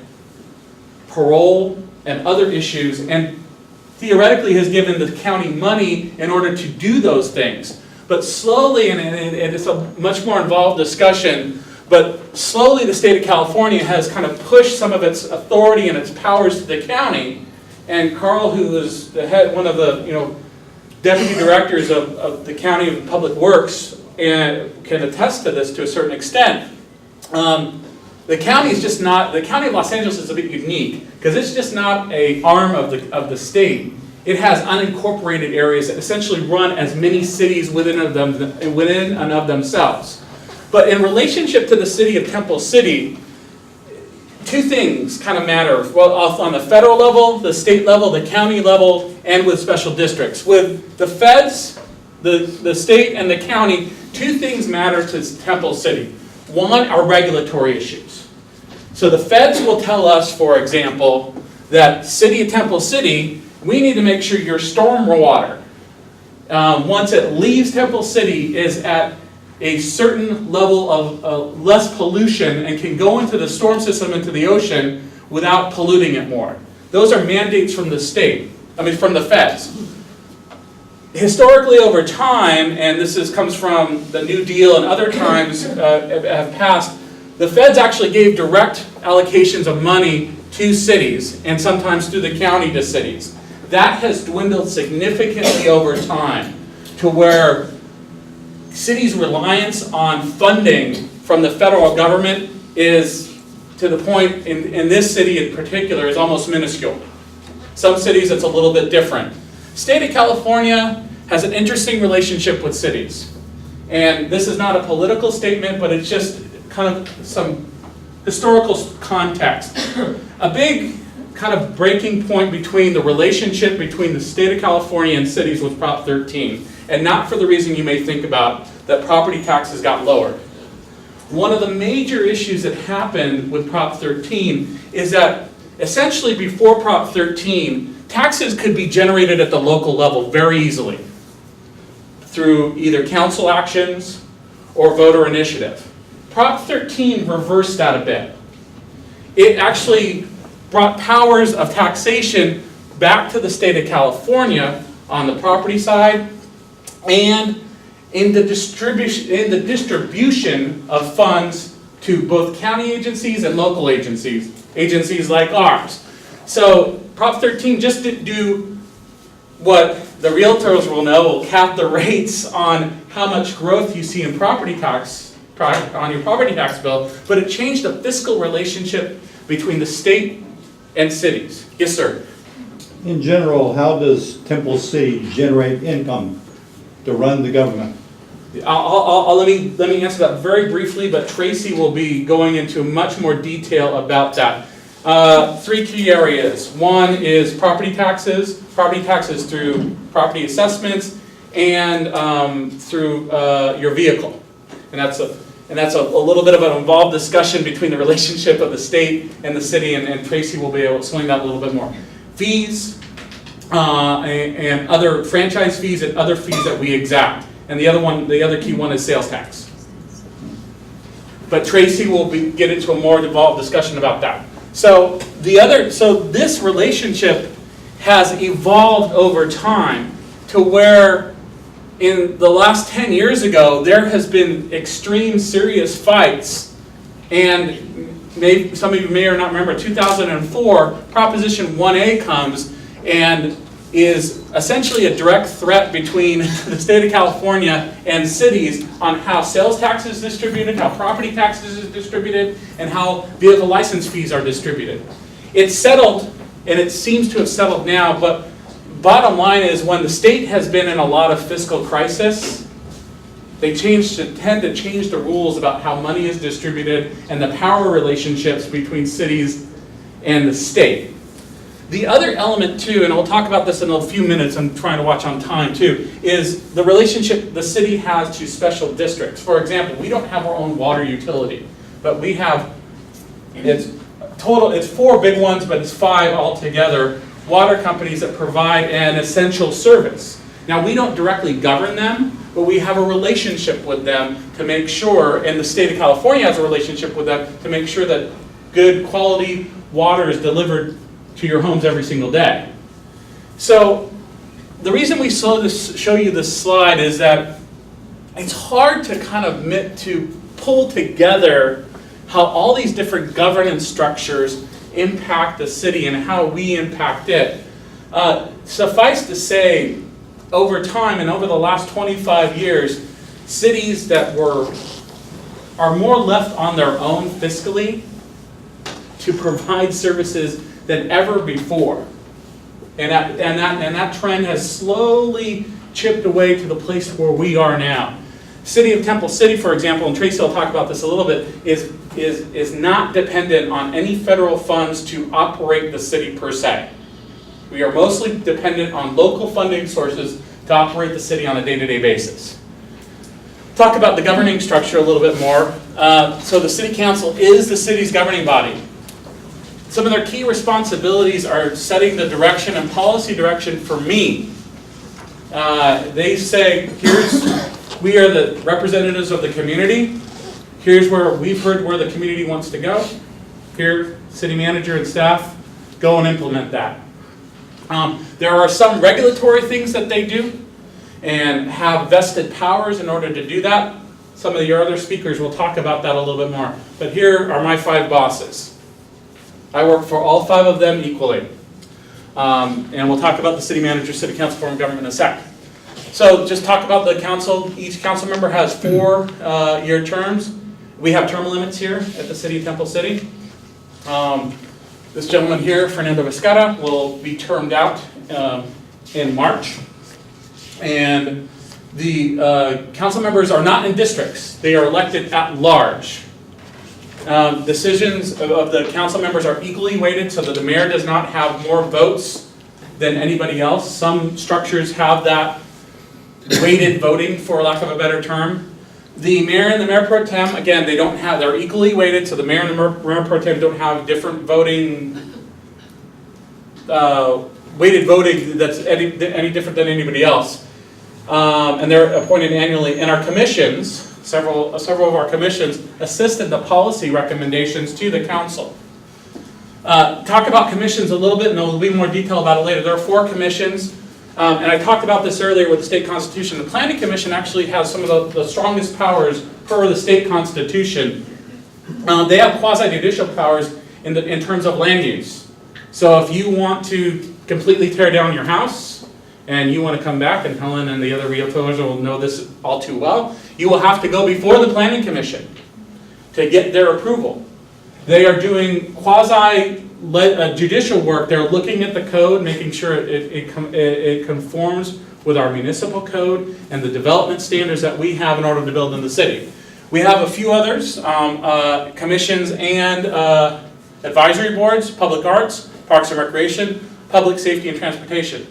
Speaker 4: parole and other issues, and theoretically has given the county money in order to do those things. But slowly, and it's a much more involved discussion, but slowly the state of California has kind of pushed some of its authority and its powers to the county. And Carl, who is the head, one of the deputy directors of the County of Public Works, and can attest to this to a certain extent. The county is just not, the County of Los Angeles is a bit unique because it's just not an arm of the state. It has unincorporated areas that essentially run as many cities within and of themselves. But in relationship to the city of Temple City, two things kind of matter. Well, on the federal level, the state level, the county level, and with special districts. With the feds, the state, and the county, two things matter to Temple City. One are regulatory issues. So the feds will tell us, for example, that City of Temple City, we need to make sure your storm water, once it leaves Temple City, is at a certain level of less pollution and can go into the storm system, into the ocean, without polluting it more. Those are mandates from the state, from the feds. Historically, over time, and this comes from the New Deal and other times have passed, the feds actually gave direct allocations of money to cities, and sometimes through the county to cities. That has dwindled significantly over time to where cities' reliance on funding from the federal government is, to the point in this city in particular, is almost minuscule. Some cities it's a little bit different. State of California has an interesting relationship with cities. And this is not a political statement, but it's just kind of some historical context. A big kind of breaking point between the relationship between the state of California and cities was Prop 13, and not for the reason you may think about, that property taxes got lowered. One of the major issues that happened with Prop 13 is that essentially before Prop 13, taxes could be generated at the local level very easily through either council actions or voter initiative. Prop 13 reversed that a bit. It actually brought powers of taxation back to the state of California on the property side and in the distribution of funds to both county agencies and local agencies like ours. So Prop 13 just didn't do what the realtors will know, will cap the rates on how much growth you see in property tax on your property tax bill, but it changed the fiscal relationship between the state and cities. Yes, sir.
Speaker 8: In general, how does Temple City generate income to run the government?
Speaker 4: Let me answer that very briefly, but Tracy will be going into much more detail about that. Three key areas. One is property taxes through property assessments and through your vehicle. And that's a little bit of an involved discussion between the relationship of the state and the city, and Tracy will be able to explain that a little bit more. Fees and other franchise fees and other fees that we exact. And the other key one is sales tax. But Tracy will get into a more involved discussion about that. So this relationship has evolved over time to where in the last 10 years ago, there has been extreme serious fights, and some of you may or not remember, 2004, Proposition 1A comes and is essentially a direct threat between the state of California and cities on how sales tax is distributed, how property taxes is distributed, and how vehicle license fees are distributed. It's settled, and it seems to have settled now, but bottom line is when the state has been in a lot of fiscal crisis, they tend to change the rules about how money is distributed and the power relationships between cities and the state. The other element too, and we'll talk about this in a few minutes, I'm trying to watch on time too, is the relationship the city has to special districts. For example, we don't have our own water utility, but we have, it's 4 big ones, but it's 5 altogether, water companies that provide an essential service. Now we don't directly govern them, but we have a relationship with them to make sure, and the state of California has a relationship with them to make sure that good quality water is delivered to your homes every single day. So the reason we show you this slide is that it's hard to kind of pull together how all these different governance structures impact the city and how we impact it. Suffice to say, over time and over the last 25 years, cities that are more left on their own fiscally to provide services than ever before. And that trend has slowly chipped away to the place where we are now. City of Temple City, for example, and Tracy will talk about this a little bit, is not dependent on any federal funds to operate the city per se. We are mostly dependent on local funding sources to operate the city on a day-to-day basis. Talk about the governing structure a little bit more. So the City Council is the city's governing body. Some of their key responsibilities are setting the direction and policy direction for me. They say, we are the representatives of the community. Here's where we've heard where the community wants to go. Here, city manager and staff, go and implement that. There are some regulatory things that they do and have vested powers in order to do that. Some of your other speakers will talk about that a little bit more. But here are my 5 bosses. I work for all 5 of them equally. And we'll talk about the city manager, city council form of government in a sec. So just talk about the council. Each council member has 4-year terms. We have term limits here at the city of Temple City. This gentleman here, Fernando Vizcarra, will be termed out in March. And the council members are not in districts. They are elected at large. Decisions of the council members are equally weighted so that the mayor does not have more votes than anybody else. Some structures have that weighted voting, for lack of a better term. The mayor and the mayor pro tem, again, they're equally weighted, so the mayor and the mayor pro tem don't have different voting, weighted voting that's any different than anybody else. And they're appointed annually. And our commissions, several of our commissions, assist in the policy recommendations to the council. Talk about commissions a little bit, and there'll be more detail about it later. There are 4 commissions. And I talked about this earlier with the state constitution. The planning commission actually has some of the strongest powers per the state constitution. They have quasi-judicial powers in terms of land use. So if you want to completely tear down your house and you want to come back, and Helen and the other realtors will know this all too well, you will have to go before the planning commission to get their approval. They are doing quasi-judicial work. They're looking at the code, making sure it conforms with our municipal code and the development standards that we have in order to build in the city. We have a few others, commissions and advisory boards, public arts, parks and recreation, public safety and transportation.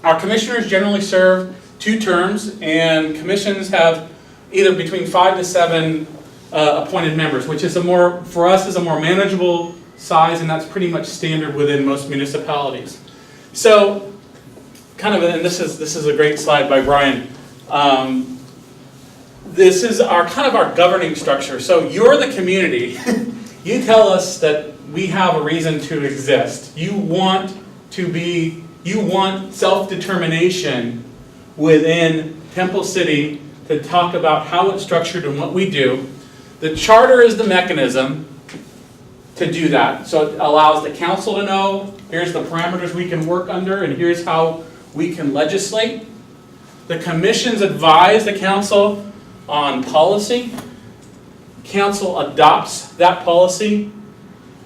Speaker 4: Our commissioners generally serve 2 terms, and commissions have either between 5 to 7 appointed members, which is for us is a more manageable size, and that's pretty much standard within most municipalities. So, and this is a great slide by Brian. This is our governing structure. So you're the community. You tell us that we have a reason to exist. You want self-determination within Temple City to talk about how it's structured and what we do. The charter is the mechanism to do that. So it allows the council to know, here's the parameters we can work under, and here's how we can legislate. The commissions advise the council on policy. Council adopts that policy.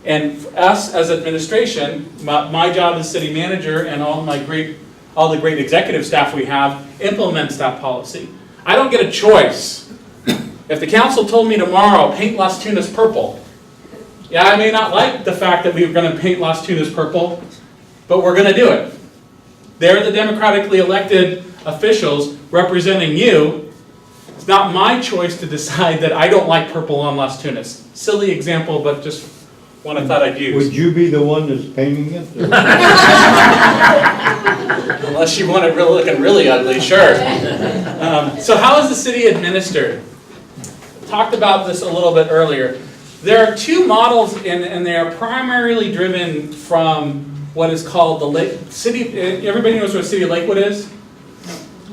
Speaker 4: And us as administration, my job as city manager and all the great executive staff we have implements that policy. I don't get a choice. If the council told me tomorrow, paint Las Tunas purple, yeah, I may not like the fact that we were going to paint Las Tunas purple, but we're going to do it. They're the democratically elected officials representing you. It's not my choice to decide that I don't like purple on Las Tunas. Silly example, but just one I thought I'd use.
Speaker 8: Would you be the one that's painting it?
Speaker 4: Unless you want it looking really ugly, sure. So how is the city administered? Talked about this a little bit earlier. There are 2 models, and they are primarily driven from what is called the city. Everybody knows what City of Lakewood is?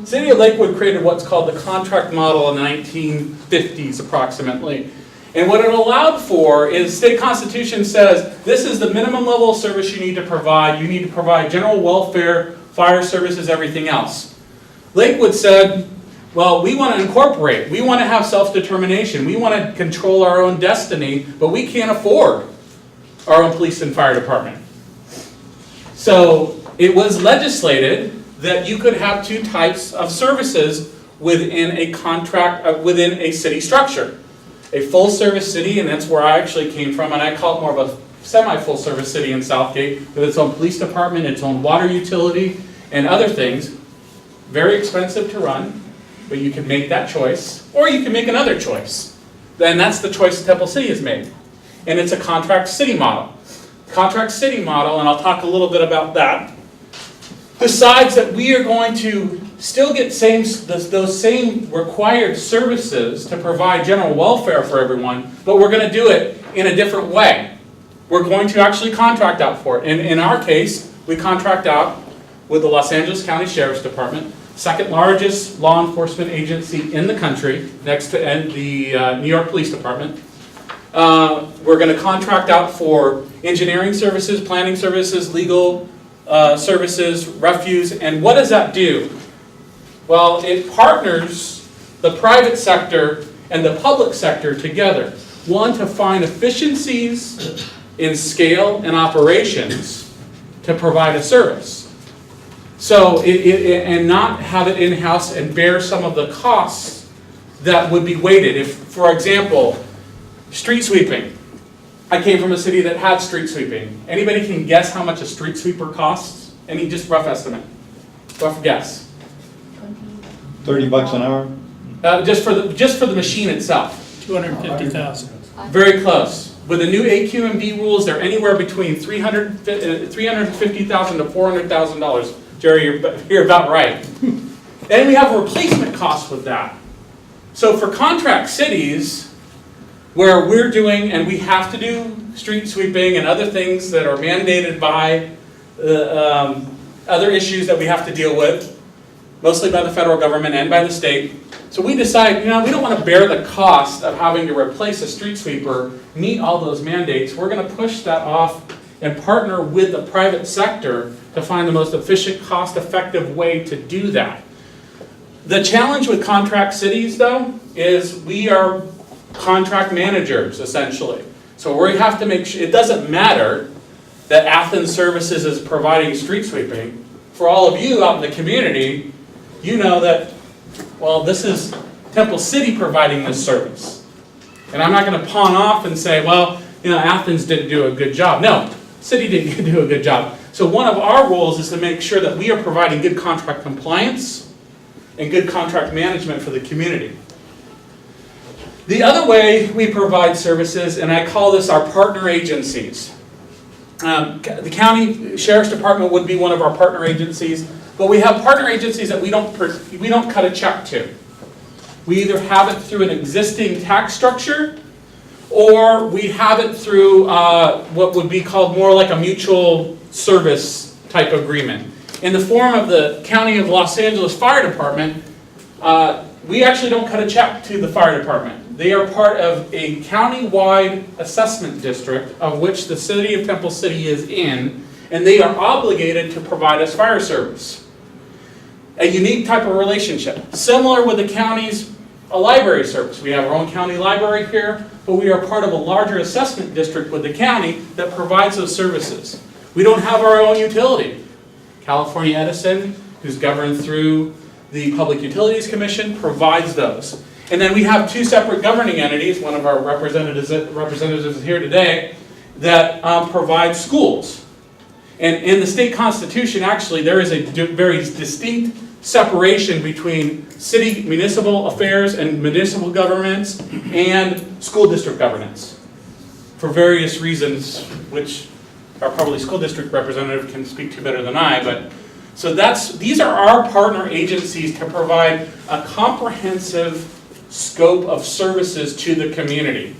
Speaker 4: City of Lakewood created what's called the contract model in the 1950s approximately. And what it allowed for is state constitution says this is the minimum level of service you need to provide. You need to provide general welfare, fire services, everything else. Lakewood said, well, we want to incorporate. We want to have self-determination. We want to control our own destiny, but we can't afford our own police and fire department. So it was legislated that you could have 2 types of services within a contract, within a city structure. A full-service city, and that's where I actually came from, and I call it more of a semi-full-service city in Southgate, with its own police department, its own water utility, and other things. Very expensive to run, but you can make that choice, or you can make another choice. Then that's the choice Temple City has made. And it's a contract city model. Contract city model, and I'll talk a little bit about that, decides that we are going to still get those same required services to provide general welfare for everyone, but we're going to do it in a different way. We're going to actually contract out for it. And in our case, we contract out with the Los Angeles County Sheriff's Department, second largest law enforcement agency in the country, next to the New York Police Department. We're going to contract out for engineering services, planning services, legal services, refuse, and what does that do? Well, it partners the private sector and the public sector together. One, to find efficiencies in scale and operations to provide a service. So, and not have it in-house and bear some of the costs that would be weighted. If, for example, street sweeping. I came from a city that had street sweeping. Anybody can guess how much a street sweeper costs? Any just rough estimate? Rough guess.
Speaker 8: $30 an hour?
Speaker 4: Just for the machine itself.
Speaker 5: 250,000.
Speaker 4: Very close. With the new AQMD rules, they're anywhere between $350,000 to $400,000. Jerry, you're about right. And we have a replacement cost with that. So for contract cities, where we're doing, and we have to do street sweeping and other things that are mandated by other issues that we have to deal with, mostly by the federal government and by the state. So we decide, we don't want to bear the cost of having to replace a street sweeper, meet all those mandates. We're going to push that off and partner with the private sector to find the most efficient, cost-effective way to do that. The challenge with contract cities, though, is we are contract managers, essentially. So we have to make sure, it doesn't matter that Athens Services is providing street sweeping. For all of you out in the community, you know that, well, this is Temple City providing this service. And I'm not going to pawn off and say, well, Athens didn't do a good job. No, city didn't do a good job. So one of our roles is to make sure that we are providing good contract compliance and good contract management for the community. The other way we provide services, and I call this our partner agencies. The county sheriff's department would be one of our partner agencies, but we have partner agencies that we don't cut a check to. We either have it through an existing tax structure, or we have it through what would be called more like a mutual service type agreement. In the form of the County of Los Angeles Fire Department, we actually don't cut a check to the fire department. They are part of a county-wide assessment district of which the city of Temple City is in, and they are obligated to provide us fire service. A unique type of relationship. Similar with the county's library service. We have our own county library here, but we are part of a larger assessment district with the county that provides those services. We don't have our own utility. California Edison, who's governed through the Public Utilities Commission, provides those. And then we have two separate governing entities, one of our representatives is here today, that provide schools. And in the state constitution, actually, there is a very distinct separation between city municipal affairs and municipal governments and school district governance for various reasons, which our probably school district representative can speak to better than I. But so these are our partner agencies to provide a comprehensive scope of services to the community.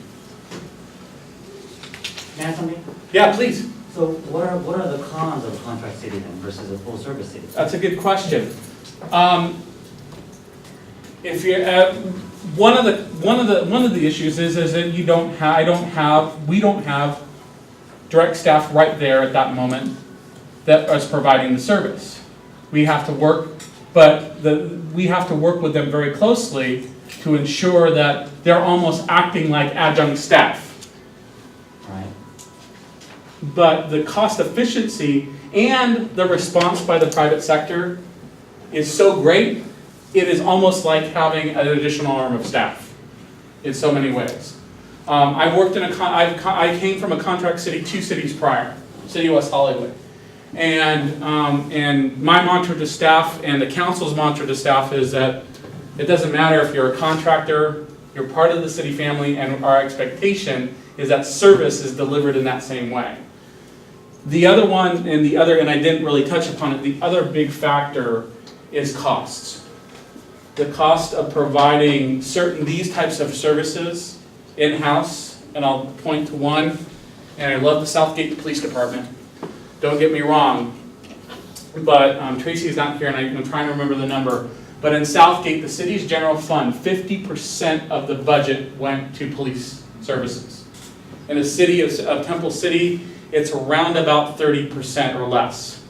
Speaker 21: Can I ask something?
Speaker 4: Yeah, please.
Speaker 21: So what are the cons of a contract city then versus a full service city?
Speaker 4: That's a good question. If you one of the issues is that we don't have direct staff right there at that moment that is providing the service. We have to work, we have to work with them very closely to ensure that they're almost acting like adjunct staff.
Speaker 21: Right.
Speaker 4: But the cost efficiency and the response by the private sector is so great, it is almost like having an additional arm of staff in so many ways. I came from a contract city 2 cities prior, City of West Hollywood. And my mantra to staff and the council's mantra to staff is that it doesn't matter if you're a contractor, you're part of the city family, and our expectation is that service is delivered in that same way. The other one, and I didn't really touch upon it, the other big factor is costs. The cost of providing these types of services in-house, and I'll point to one, and I love the Southgate Police Department. Don't get me wrong, but Tracy's not here, and I'm trying to remember the number. But in Southgate, the city's general fund, 50% of the budget went to police services. In the city of Temple City, it's around about 30% or less.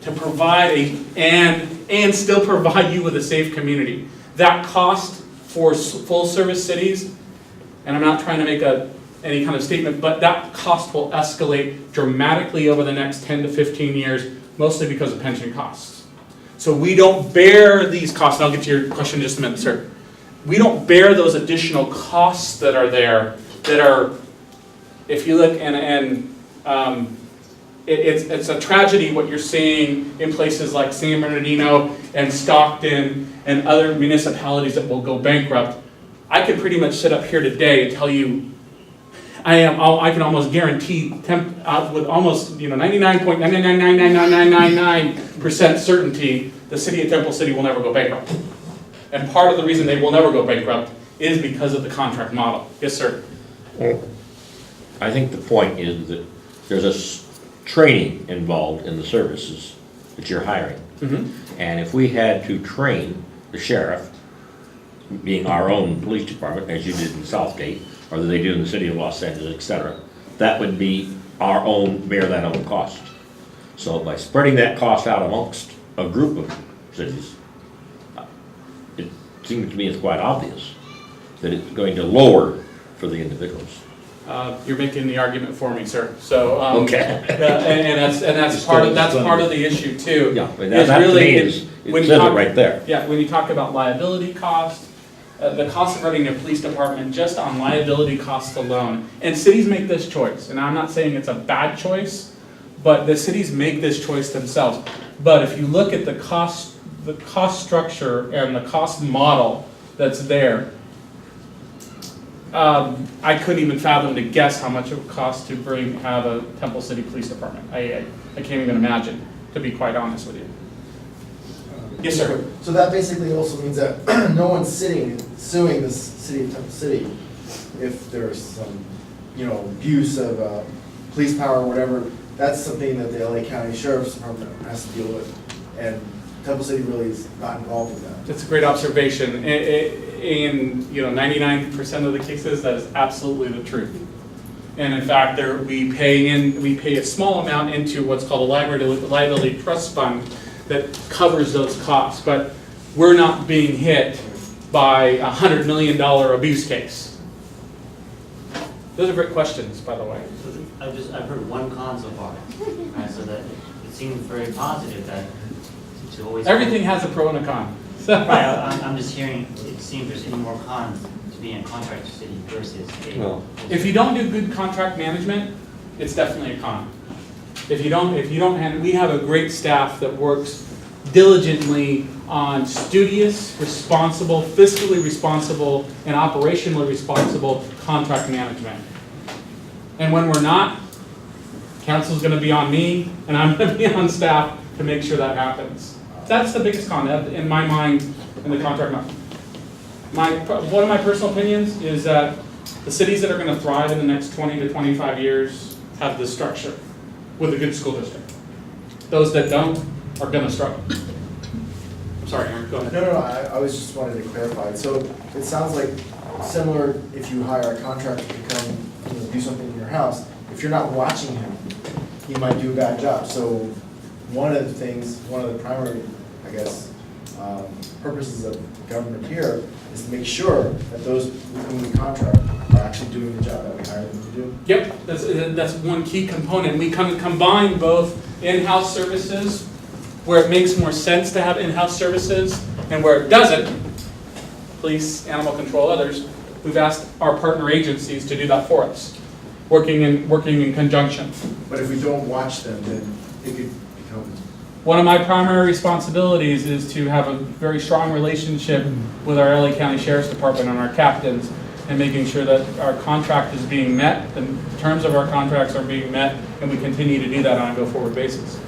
Speaker 4: To provide and still provide you with a safe community. That cost for full service cities, and I'm not trying to make a any kind of statement, but that cost will escalate dramatically over the next 10 to 15 years, mostly because of pension costs. So we don't bear these costs, and I'll get to your question in just a minute, sir. We don't bear those additional costs that are there, that are, if you look, it's a tragedy what you're seeing in places like San Bernardino and Stockton and other municipalities that will go bankrupt. I could pretty much sit up here today and tell you, I can almost guarantee with almost 99.9999999% certainty the city of Temple City will never go bankrupt. And part of the reason they will never go bankrupt is because of the contract model. Yes, sir.
Speaker 9: Well, I think the point is that there's a training involved in the services that you're hiring. And if we had to train the sheriff, being our own police department, as you did in Southgate, or that they do in the city of Los Angeles, etc., that would be our own, bear that own cost. So by spreading that cost out amongst a group of cities, it seems to me it's quite obvious that it's going to lower for the individuals.
Speaker 4: You're making the argument for me, sir. So
Speaker 9: okay,
Speaker 4: and that's part of the issue too.
Speaker 9: Yeah, but that to me is it says it right there.
Speaker 4: Yeah, when you talk about liability costs, the cost of running a police department just on liability costs alone, and cities make this choice. And I'm not saying it's a bad choice, but the cities make this choice themselves. But if you look at the cost structure and the cost model that's there. I couldn't even fathom to guess how much it would cost to have a Temple City Police Department. I can't even imagine, to be quite honest with you. Yes, sir.
Speaker 16: So that basically also means that no one's suing the city of Temple City if there's some, abuse of police power or whatever. That's something that the LA County Sheriff's Department has to deal with, and Temple City really is not involved in that.
Speaker 4: That's a great observation. In 99% of the cases, that is absolutely the truth. And in fact, we pay a small amount into what's called a liability trust fund that covers those costs. But we're not being hit by a $100 million abuse case. Those are great questions, by the way.
Speaker 21: I've heard one con so far, right, so that it seems very positive that to always.
Speaker 4: Everything has a pro and a con.
Speaker 21: Right, I'm just hearing, it seems there's any more cons to being a contractor city versus a.
Speaker 4: If you don't do good contract management, it's definitely a con. If you don't, we have a great staff that works diligently on studious, responsible, fiscally responsible, and operationally responsible contract management. And when we're not, council's going to be on me, and I'm going to be on staff to make sure that happens. That's the biggest con in my mind in the contract model. One of my personal opinions is that the cities that are going to thrive in the next 20 to 25 years have this structure with a good school district. Those that don't are going to struggle. I'm sorry, Aaron, go ahead.
Speaker 16: No, I was just wanted to clarify. So it sounds like similar if you hire a contractor to come do something in your house. If you're not watching him, he might do a bad job. So one of the primary, purposes of government here is to make sure that those with whom we contract are actually doing the job that we hire them to do.
Speaker 4: Yep, that's one key component. We combine both in-house services, where it makes more sense to have in-house services, and where it doesn't, police, animal control, others, we've asked our partner agencies to do that for us, working in conjunction.
Speaker 16: But if we don't watch them, then it could become.
Speaker 4: One of my primary responsibilities is to have a very strong relationship with our LA County Sheriff's Department and our captains, and making sure that our contract is being met, the terms of our contracts are being met, and we continue to do that on a go-forward basis.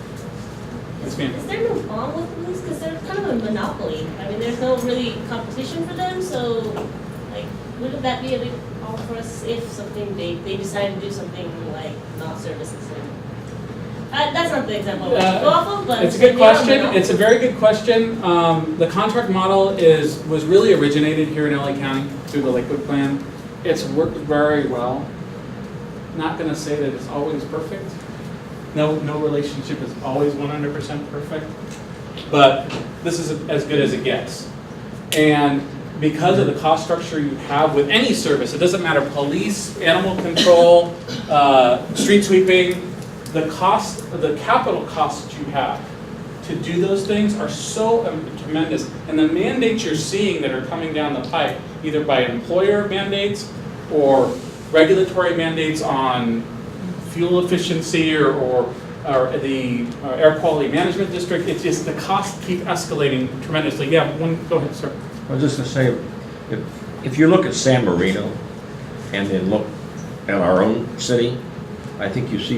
Speaker 4: Yes, ma'am.
Speaker 5: Is there no bond with police? Because they're kind of a monopoly. I mean, there's no really competition for them, so wouldn't that be a big problem for us if they decide to do something like not services? That's not the example I want to go off of, but
Speaker 4: it's a good question. It's a very good question. The contract model was really originated here in LA County through the Lakewood Plan. It's worked very well. Not going to say that it's always perfect. No relationship is always 100% perfect, but this is as good as it gets. And because of the cost structure you have with any service, it doesn't matter, police, animal control, street sweeping, the capital costs that you have to do those things are so tremendous. And the mandates you're seeing that are coming down the pipe, either by employer mandates or regulatory mandates on fuel efficiency or the air quality management district, it's just the costs keep escalating tremendously. Yeah, go ahead, sir.
Speaker 9: I was just going to say, if you look at San Marino and then look at our own city, I think you see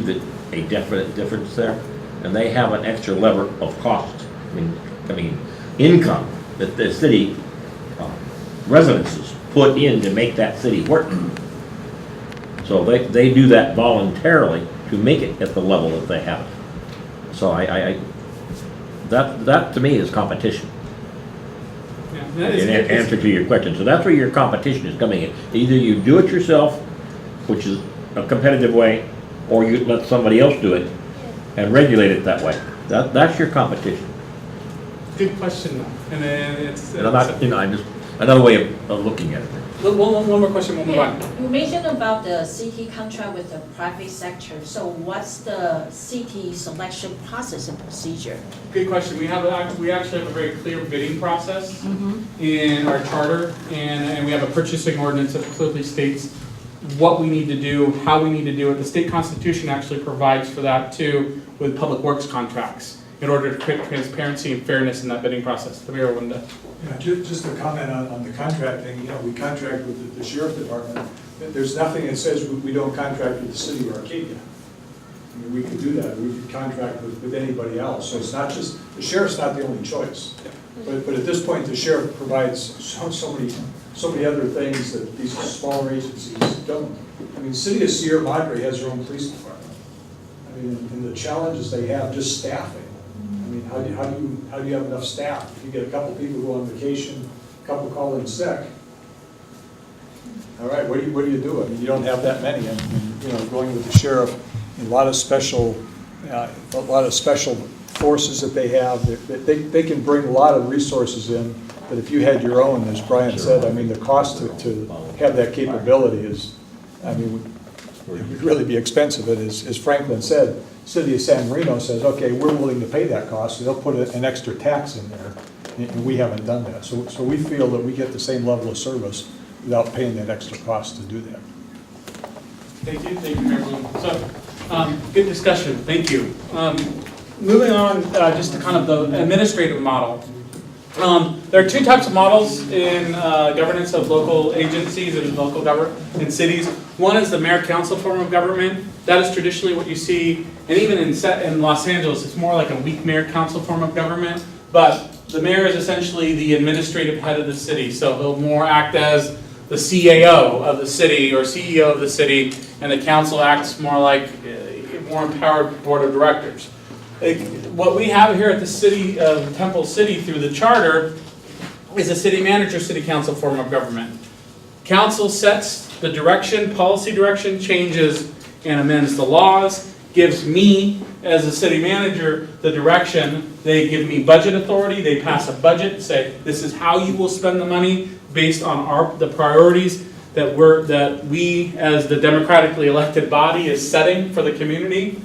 Speaker 9: a definite difference there. And they have an extra lever of cost. I mean, income that the city residences put in to make that city work. So they do that voluntarily to make it at the level that they have it. So that to me is competition.
Speaker 4: Yeah,
Speaker 9: in answer to your question. So that's where your competition is coming in. Either you do it yourself, which is a competitive way, or you let somebody else do it and regulate it that way. That's your competition.
Speaker 4: Good question, though. And then it's
Speaker 9: And I'm not, just another way of looking at it.
Speaker 4: One more question, we'll move on.
Speaker 10: You mentioned about the city contract with the private sector. So what's the city selection process and procedure?
Speaker 4: Good question. We actually have a very clear bidding process in our charter, and we have a purchasing ordinance that clearly states what we need to do, how we need to do it. The state constitution actually provides for that too with public works contracts in order to create transparency and fairness in that bidding process. The mayor wanted to.
Speaker 1: Yeah, just a comment on the contracting. We contract with the sheriff department. There's nothing that says we don't contract with the city of Arcadia. I mean, we could do that. We could contract with anybody else. So it's not just, the sheriff's not the only choice. But at this point, the sheriff provides so many other things that these smaller agencies don't. I mean, the city of Sierra Madre has their own police department. I mean, and the challenges they have, just staffing. I mean, how do you have enough staff? If you get a couple people who go on vacation, a couple call in sick, all right, what do you do? I mean, you don't have that many. And going with the sheriff, a lot of special forces that they have. They can bring a lot of resources in. But if you had your own, as Brian said, I mean, the cost to have that capability is, I mean, it would really be expensive. And as Franklin said, City of San Marino says, okay, we're willing to pay that cost, so they'll put an extra tax in there, and we haven't done that. So we feel that we get the same level of service without paying that extra cost to do that.
Speaker 4: Thank you, Mayor Bloom. So, good discussion, thank you. Moving on, just to kind of the administrative model. There are two types of models in governance of local agencies and local government in cities. One is the mayor-council form of government. That is traditionally what you see, and even in Los Angeles, it's more like a weak mayor-council form of government. But the mayor is essentially the administrative head of the city, so he'll more act as the CAO of the city or CEO of the city, and the council acts more like a more empowered board of directors. What we have here at the city of Temple City through the charter is a city manager, city council form of government. Council sets the direction, policy direction, changes and amends the laws, gives me as a city manager the direction. They give me budget authority, they pass a budget, say this is how you will spend the money based on the priorities that we as the democratically elected body is setting for the community.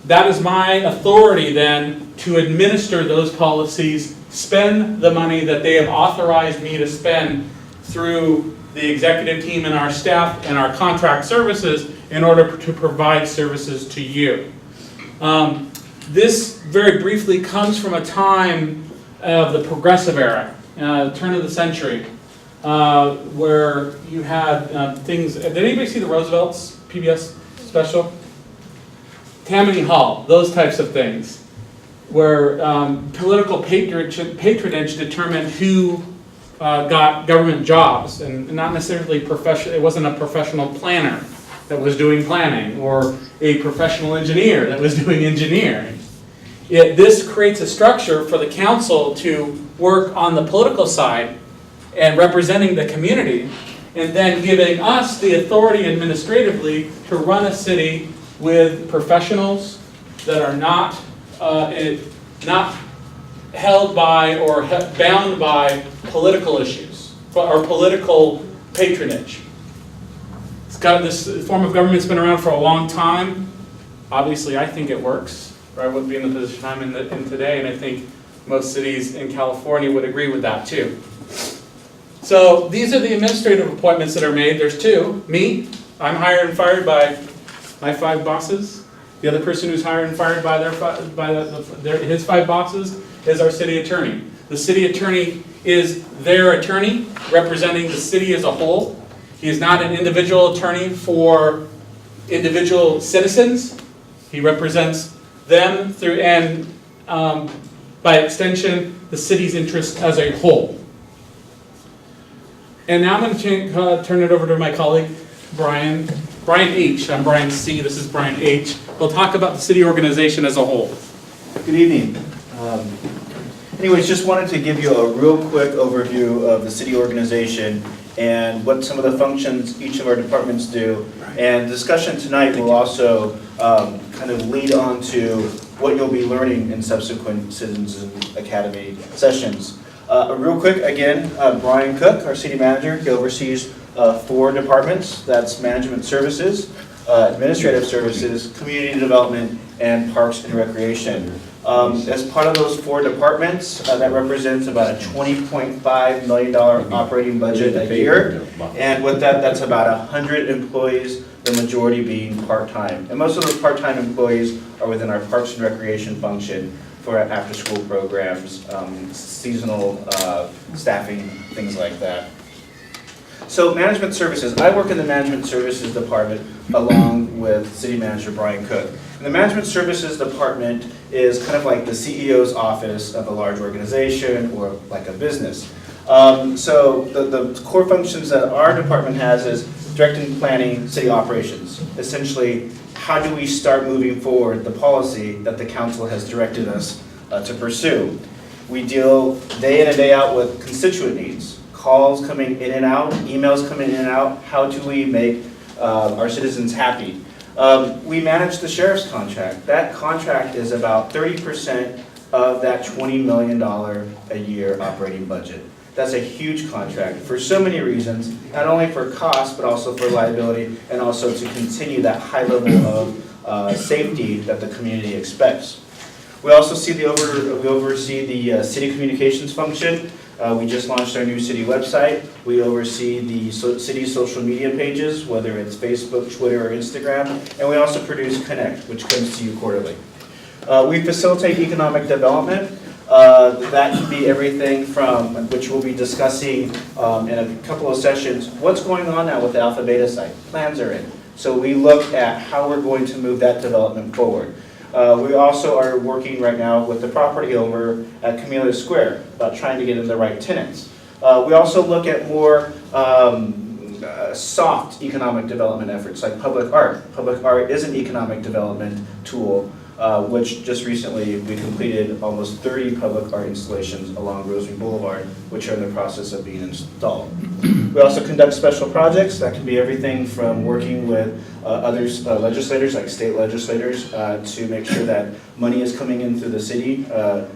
Speaker 4: That is my authority then to administer those policies, spend the money that they have authorized me to spend through the executive team and our staff and our contract services in order to provide services to you. This very briefly comes from a time of the progressive era, turn of the century, where you had things. Did anybody see the Roosevelt's PBS special? Tammany Hall, those types of things, where political patronage determined who got government jobs, and not necessarily professional. It wasn't a professional planner that was doing planning, or a professional engineer that was doing engineering. This creates a structure for the council to work on the political side and representing the community, and then giving us the authority administratively to run a city with professionals that are not held by or bound by political issues or political patronage. This form of government's been around for a long time. Obviously, I think it works, or I wouldn't be in the position I'm in today, and I think most cities in California would agree with that too. So these are the administrative appointments that are made. There's two. Me, I'm hired and fired by my 5 bosses. The other person who's hired and fired by his 5 bosses is our city attorney. The city attorney is their attorney, representing the city as a whole. He is not an individual attorney for individual citizens. He represents them through, and by extension, the city's interest as a whole. And now I'm going to turn it over to my colleague, Brian H. I'm Brian C. This is Brian H. We'll talk about the city organization as a whole.
Speaker 11: Good evening. Anyways, just wanted to give you a real quick overview of the city organization and what some of the functions each of our departments do. And the discussion tonight will also kind of lead on to what you'll be learning in subsequent Citizens Academy sessions. Real quick, again, Brian Cook, our city manager, he oversees 4 departments. That's management services, administrative services, community development, and parks and recreation. As part of those 4 departments, that represents about a $20.5 million operating budget a year. And with that, that's about 100 employees, the majority being part-time. And most of those part-time employees are within our parks and recreation function for after-school programs, seasonal staffing, things like that. So management services, I work in the management services department along with city manager Brian Cook. And the management services department is kind of like the CEO's office of a large organization or like a business. So the core functions that our department has is directing, planning, city operations. Essentially, how do we start moving forward the policy that the council has directed us to pursue? We deal day in and day out with constituent needs. Calls coming in and out, emails coming in and out. How do we make our citizens happy? We manage the sheriff's contract. That contract is about 30% of that $20 million a year operating budget. That's a huge contract for so many reasons, not only for cost, but also for liability, and also to continue that high level of safety that the community expects. We also oversee the city communications function. We just launched our new city website. We oversee the city's social media pages, whether it's Facebook, Twitter, or Instagram. And we also produce Connect, which comes to you quarterly. We facilitate economic development. That can be everything from, which we'll be discussing in a couple of sessions, what's going on now with the Alpha Beta site. Plans are in. So we look at how we're going to move that development forward. We also are working right now with the property owner at Camellia Square about trying to get in the right tenants. We also look at more soft economic development efforts like public art. Public art is an economic development tool, which just recently we completed almost 30 public art installations along Rosary Boulevard, which are in the process of being installed. We also conduct special projects. That can be everything from working with other legislators, like state legislators, to make sure that money is coming in through the city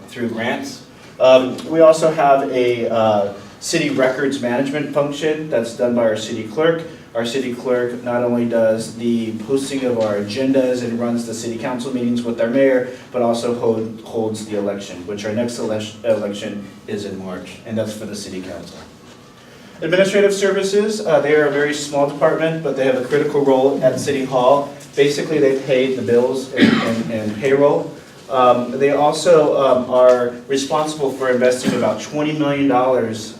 Speaker 11: through grants. We also have a city records management function that's done by our city clerk. Our city clerk not only does the posting of our agendas and runs the city council meetings with our mayor, but also holds the election, which our next election is in March, and that's for the city council. Administrative services, they are a very small department, but they have a critical role at City Hall. Basically, they pay the bills and payroll. They also are responsible for investing about $20 million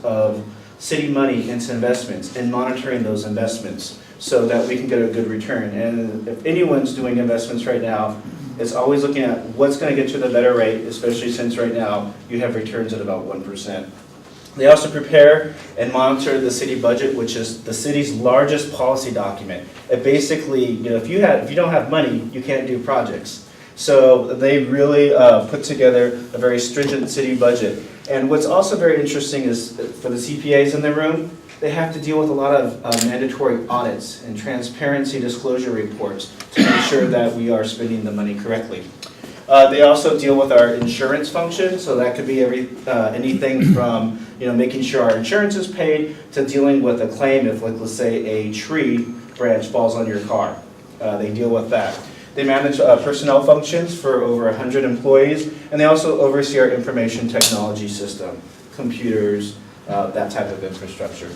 Speaker 11: of city money into investments and monitoring those investments so that we can get a good return. And if anyone's doing investments right now, it's always looking at what's going to get you the better rate, especially since right now you have returns at about 1%. They also prepare and monitor the city budget, which is the city's largest policy document. It basically, if you don't have money, you can't do projects. So they really put together a very stringent city budget. And what's also very interesting is for the CPAs in the room, they have to deal with a lot of mandatory audits and transparency disclosure reports to make sure that we are spending the money correctly. They also deal with our insurance function, so that could be anything from making sure our insurance is paid to dealing with a claim if, like, let's say, a tree branch falls on your car. They deal with that. They manage personnel functions for over 100 employees, and they also oversee our information technology system, computers, that type of infrastructure.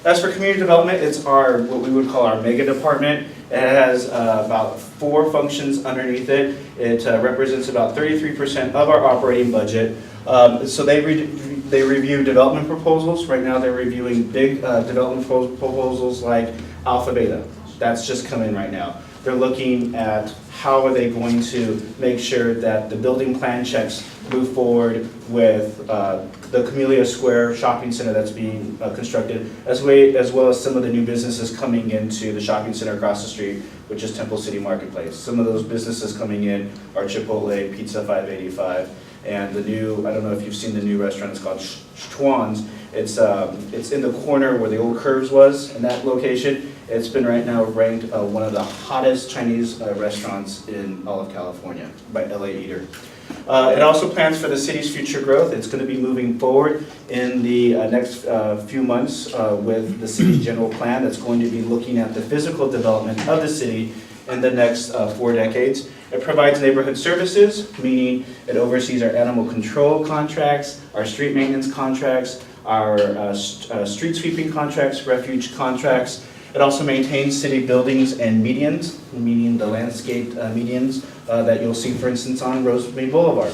Speaker 11: As for community development, it's what we would call our mega department. It has about 4 functions underneath it. It represents about 33% of our operating budget. So they review development proposals. Right now they're reviewing big development proposals like Alpha Beta. That's just come in right now. They're looking at how are they going to make sure that the building plan checks move forward with the Camellia Square shopping center that's being constructed, as well as some of the new businesses coming into the shopping center across the street, which is Temple City Marketplace. Some of those businesses coming in are Chipotle, Pizza 585, and the new, I don't know if you've seen the new restaurant, it's called Schwann's. It's in the corner where the old Curves was, in that location. It's been right now ranked one of the hottest Chinese restaurants in all of California by LA Eater. It also plans for the city's future growth. It's going to be moving forward in the next few months with the city's general plan that's going to be looking at the physical development of the city in the next 4 decades. It provides neighborhood services, meaning it oversees our animal control contracts, our street maintenance contracts, our street sweeping contracts, refuge contracts. It also maintains city buildings and medians, meaning the landscaped medians that you'll see, for instance, on Rosemary Boulevard.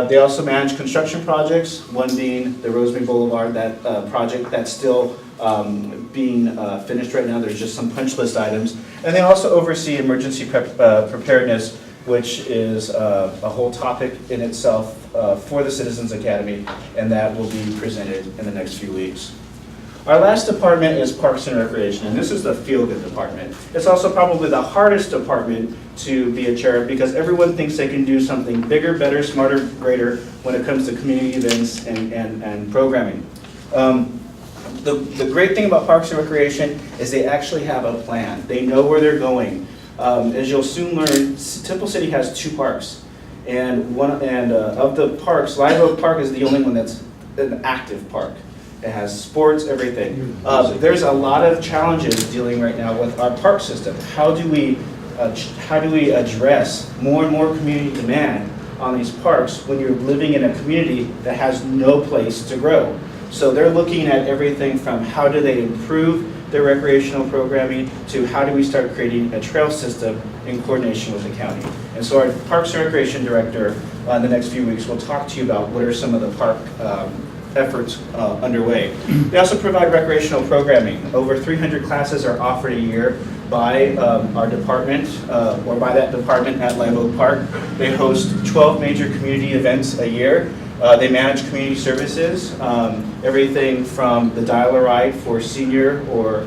Speaker 11: They also manage construction projects, one being the Rosemary Boulevard, that project that's still being finished right now. There's just some punch list items. And they also oversee emergency preparedness, which is a whole topic in itself for the Citizens Academy, and that will be presented in the next few weeks. Our last department is Parks and Recreation, and this is the feel-good department. It's also probably the hardest department to be a chair of because everyone thinks they can do something bigger, better, smarter, greater when it comes to community events and programming. The great thing about Parks and Recreation is they actually have a plan. They know where they're going. As you'll soon learn, Temple City has 2 parks, and of the parks, Live Oak Park is the only one that's an active park. It has sports, everything. There's a lot of challenges dealing right now with our park system. How do we address more and more community demand on these parks when you're living in a community that has no place to grow? So they're looking at everything from how do they improve their recreational programming to how do we start creating a trail system in coordination with the county. And so our Parks and Recreation Director in the next few weeks will talk to you about what are some of the park efforts underway. They also provide recreational programming. Over 300 classes are offered a year by our department or by that department at Live Oak Park. They host 12 major community events a year. They manage community services, everything from the dial-a-ride for senior or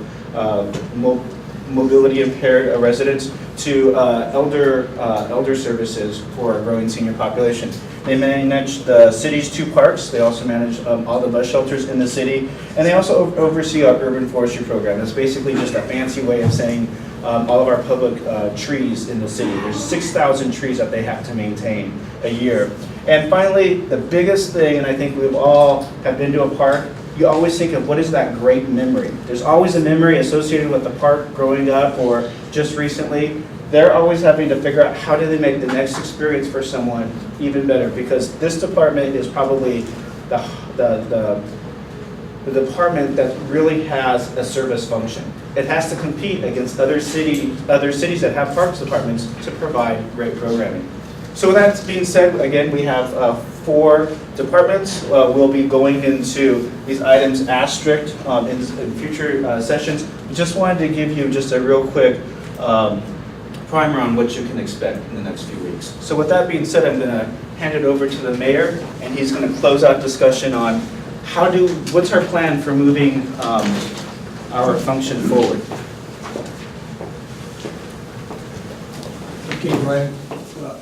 Speaker 11: mobility impaired residents to elder services for a growing senior population. They manage the city's 2 parks. They also manage all the bus shelters in the city. And they also oversee our urban forestry program. It's basically just a fancy way of saying all of our public trees in the city. There's 6,000 trees that they have to maintain a year. And finally, the biggest thing, and I think we've all have been to a park, you always think of what is that great memory. There's always a memory associated with the park growing up or just recently. They're always having to figure out how do they make the next experience for someone even better, because this department is probably the department that really has a service function. It has to compete against other cities that have parks departments to provide great programming. So with that being said, again, we have 4 departments. We'll be going into these items asterisk in future sessions. Just wanted to give you just a real quick primer on what you can expect in the next few weeks. So with that being said, I'm going to hand it over to the mayor, and he's going to close out discussion on what's our plan for moving our function forward.
Speaker 1: Okay, Brian.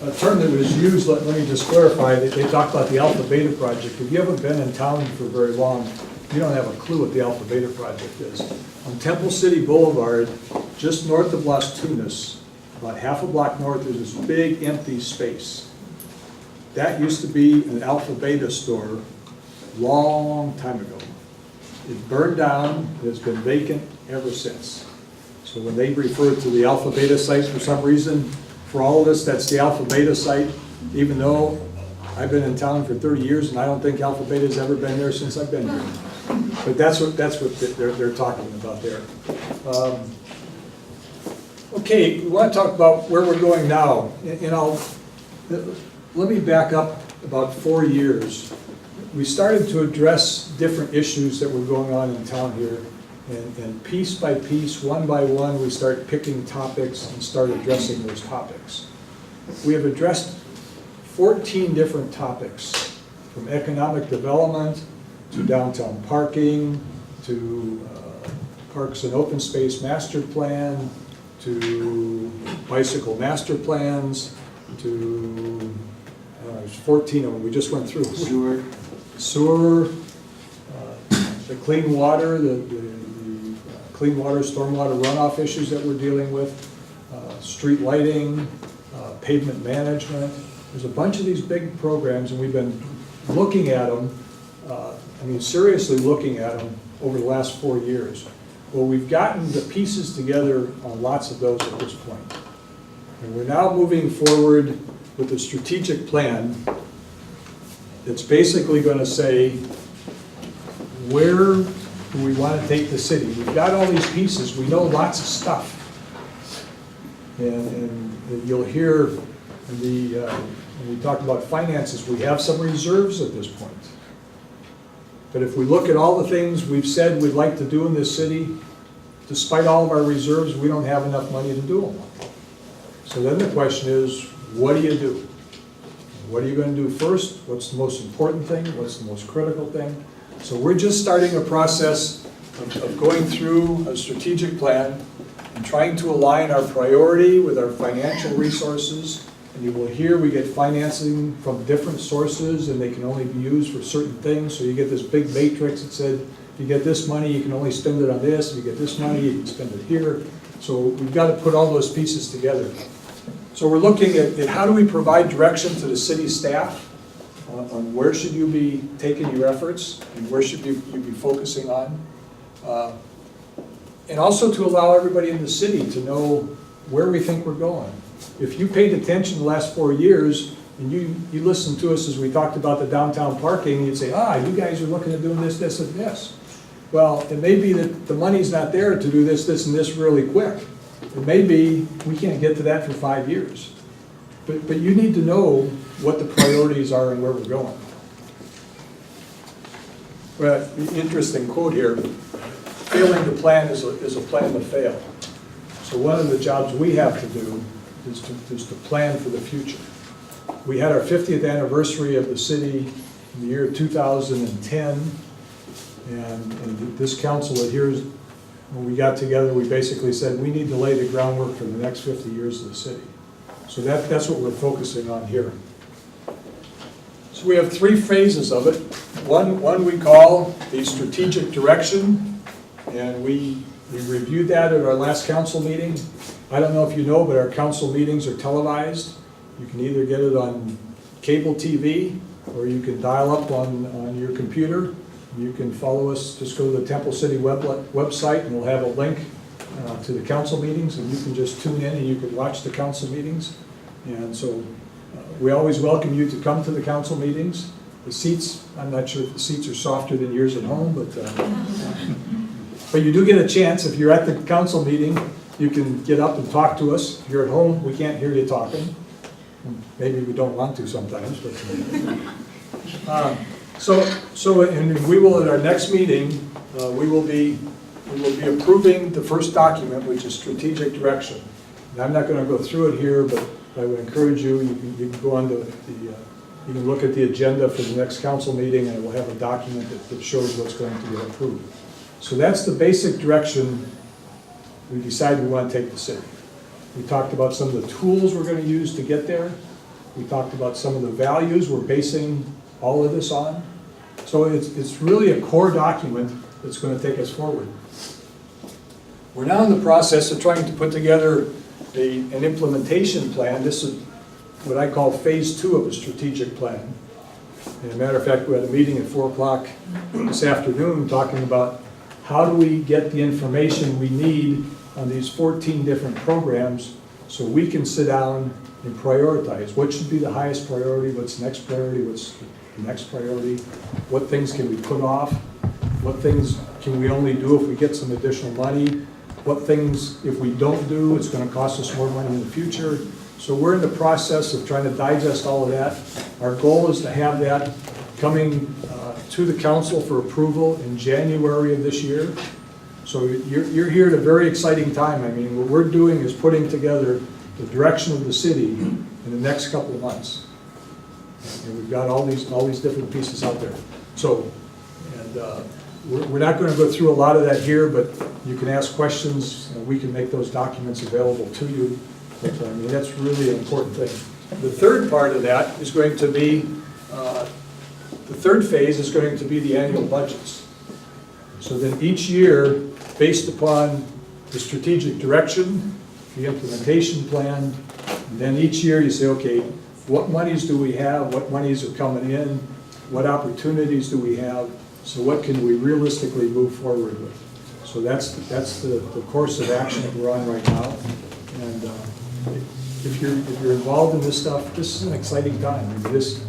Speaker 1: A term that was used, let me just clarify, they talked about the Alpha Beta project. If you haven't been in town for very long, you don't have a clue what the Alpha Beta project is. On Temple City Boulevard, just north of Las Tunas, about half a block north, there's this big empty space. That used to be an Alpha Beta store long time ago. It burned down, it's been vacant ever since. So when they refer to the Alpha Beta site for some reason, for all of us, that's the Alpha Beta site, even though I've been in town for 30 years and I don't think Alpha Beta's ever been there since I've been here. But that's what they're talking about there. Okay, we want to talk about where we're going now. Let me back up about 4 years. We started to address different issues that were going on in town here. And piece by piece, one by one, we start picking topics and start addressing those topics. We have addressed 14 different topics, from economic development to downtown parking, to parks and open space master plan, to bicycle master plans, to there's 14 of them we just went through. Sewer, the clean water, the clean water, stormwater runoff issues that we're dealing with, street lighting, pavement management. There's a bunch of these big programs, and we've been looking at them, seriously looking at them over the last 4 years. Well, we've gotten the pieces together on lots of those at this point. And we're now moving forward with a strategic plan that's basically going to say, where do we want to take the city? We've got all these pieces, we know lots of stuff. And you'll hear when we talk about finances, we have some reserves at this point. But if we look at all the things we've said we'd like to do in this city, despite all of our reserves, we don't have enough money to do them. So then the question is, what do you do? What are you going to do first? What's the most important thing? What's the most critical thing? So we're just starting a process of going through a strategic plan and trying to align our priority with our financial resources. And you will hear we get financing from different sources, and they can only be used for certain things. So you get this big matrix that said, if you get this money, you can only spend it on this. If you get this money, you can spend it here. So we've got to put all those pieces together. So we're looking at how do we provide direction to the city staff on where should you be taking your efforts and where should you be focusing on. And also to allow everybody in the city to know where we think we're going. If you paid attention the last 4 years and you listened to us as we talked about the downtown parking, you'd say, you guys are looking at doing this, this, and this. Well, it may be that the money's not there to do this, this, and this really quick. It may be we can't get to that for 5 years. But you need to know what the priorities are and where we're going. Well, interesting quote here. Failing to plan is a plan to fail. So one of the jobs we have to do is to plan for the future. We had our 50th anniversary of the city in the year 2010, and this council adheres. When we got together, we basically said we need to lay the groundwork for the next 50 years of the city. So that's what we're focusing on here. So we have 3 phases of it. One we call the strategic direction, and we reviewed that at our last council meeting. I don't know if you know, but our council meetings are televised. You can either get it on cable TV, or you can dial up on your computer. You can follow us, just go to the Temple City website, and we'll have a link to the council meetings, and you can just tune in and you can watch the council meetings. And so we always welcome you to come to the council meetings. The seats, I'm not sure if the seats are softer than yours at home, but you do get a chance. If you're at the council meeting, you can get up and talk to us. If you're at home, we can't hear you talking. Maybe we don't want to sometimes, but and we will, at our next meeting, we will be approving the first document, which is strategic direction. And I'm not going to go through it here, but I would encourage you. You can go on to you can look at the agenda for the next council meeting, and it will have a document that shows what's going to get approved. So that's the basic direction we decided we want to take the city. We talked about some of the tools we're going to use to get there. We talked about some of the values we're basing all of this on. So it's really a core document that's going to take us forward. We're now in the process of trying to put together an implementation plan. This is what I call phase 2 of a strategic plan. And as a matter of fact, we had a meeting at 4 o'clock this afternoon talking about how do we get the information we need on these 14 different programs so we can sit down and prioritize. What should be the highest priority? What's the next priority? What's the next priority? What things can we put off? What things can we only do if we get some additional money? What things, if we don't do, it's going to cost us more money in the future? So we're in the process of trying to digest all of that. Our goal is to have that coming to the council for approval in January of this year. So you're here at a very exciting time. I mean, what we're doing is putting together the direction of the city in the next couple of months. And we've got all these different pieces out there. So, and we're not going to go through a lot of that here, but you can ask questions, and we can make those documents available to you. But, I mean, that's really an important thing. The third part of that is going to be, the third phase is going to be the annual budgets. So then each year, based upon the strategic direction, the implementation plan, and then each year you say, okay, what monies do we have? What monies are coming in? What opportunities do we have? So what can we realistically move forward with? So that's the course of action that we're on right now. And if you're involved in this stuff, this is an exciting time. I mean, this,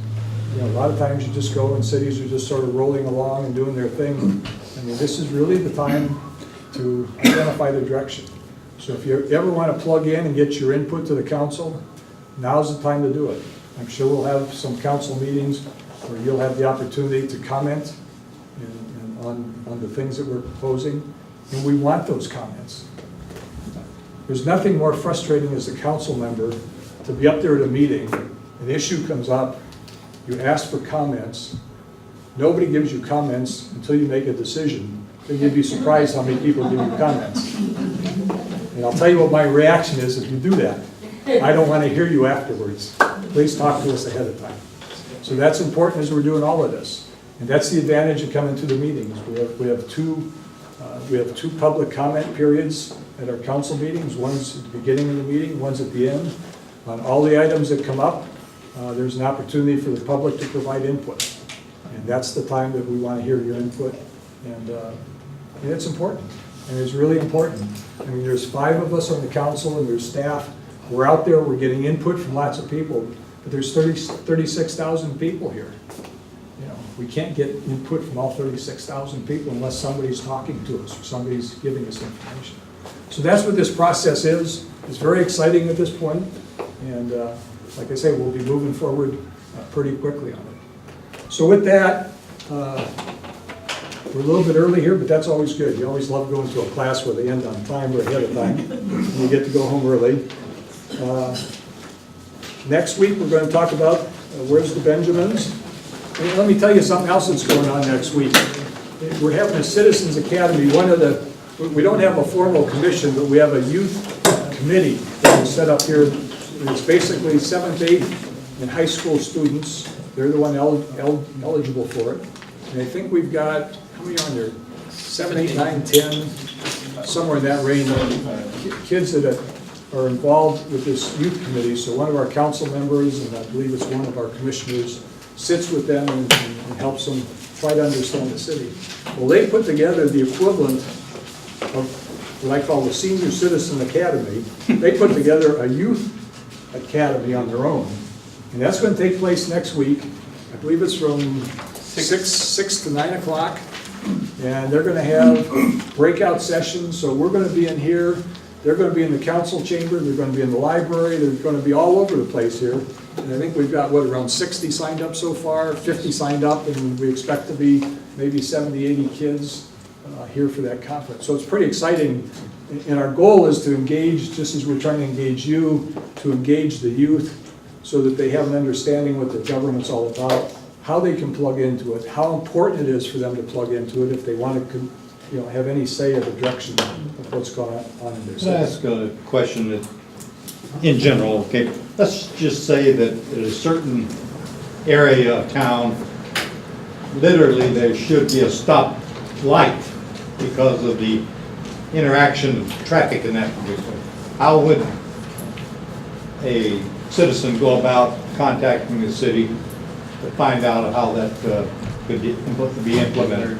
Speaker 1: you know, a lot of times you just go and cities are just sort of rolling along and doing their thing. I mean, this is really the time to identify the direction. So if you ever want to plug in and get your input to the council, now's the time to do it. I'm sure we'll have some council meetings where you'll have the opportunity to comment on the things that we're proposing, and we want those comments. There's nothing more frustrating as a council member to be up there at a meeting, an issue comes up, you ask for comments, nobody gives you comments until you make a decision. Then you'd be surprised how many people give you comments. And I'll tell you what my reaction is if you do that. I don't want to hear you afterwards. Please talk to us ahead of time. So that's important as we're doing all of this. And that's the advantage of coming to the meetings. We have two public comment periods at our council meetings. One's at the beginning of the meeting, one's at the end. On all the items that come up, there's an opportunity for the public to provide input. And that's the time that we want to hear your input. And it's important. And it's really important. I mean, there's 5 of us on the council and there's staff. We're out there, we're getting input from lots of people, but there's 36,000 people here. You know, we can't get input from all 36,000 people unless somebody's talking to us or somebody's giving us information. So that's what this process is. It's very exciting at this point, and like I say, we'll be moving forward pretty quickly on it. So with that, we're a little bit early here, but that's always good. You always love going to a class where they end on time or ahead of time, and you get to go home early. Next week, we're going to talk about where's the Benjamins. And let me tell you something else that's going on next week. We're having a Citizens Academy. We don't have a formal commission, but we have a youth committee that we set up here. It's basically 7th, 8th, and high school students. They're the one eligible for it. And I think we've got, how many on there? 7, 8, 9, 10, somewhere in that range. Kids that are involved with this youth committee. So one of our council members, and I believe it's one of our commissioners, sits with them and helps them try to understand the city. Well, they put together the equivalent of what I call the Senior Citizen Academy. They put together a youth academy on their own. And that's going to take place next week. I believe it's from 6 to 9 o'clock. And they're going to have breakout sessions. So we're going to be in here. They're going to be in the council chamber. They're going to be in the library. They're going to be all over the place here. And I think we've got, what, around 60 signed up so far, 50 signed up, and we expect to be maybe 70, 80 kids here for that conference. So it's pretty exciting. And our goal is to engage, just as we're trying to engage you, to engage the youth so that they have an understanding what the government's all about, how they can plug into it, how important it is for them to plug into it if they want to have any say of the direction of what's going on in their city.
Speaker 8: Can I ask a question that, in general, okay, let's just say that in a certain area of town, literally there should be a stop light because of the interaction of traffic in that condition. How would a citizen go about contacting the city to find out how that could be implemented?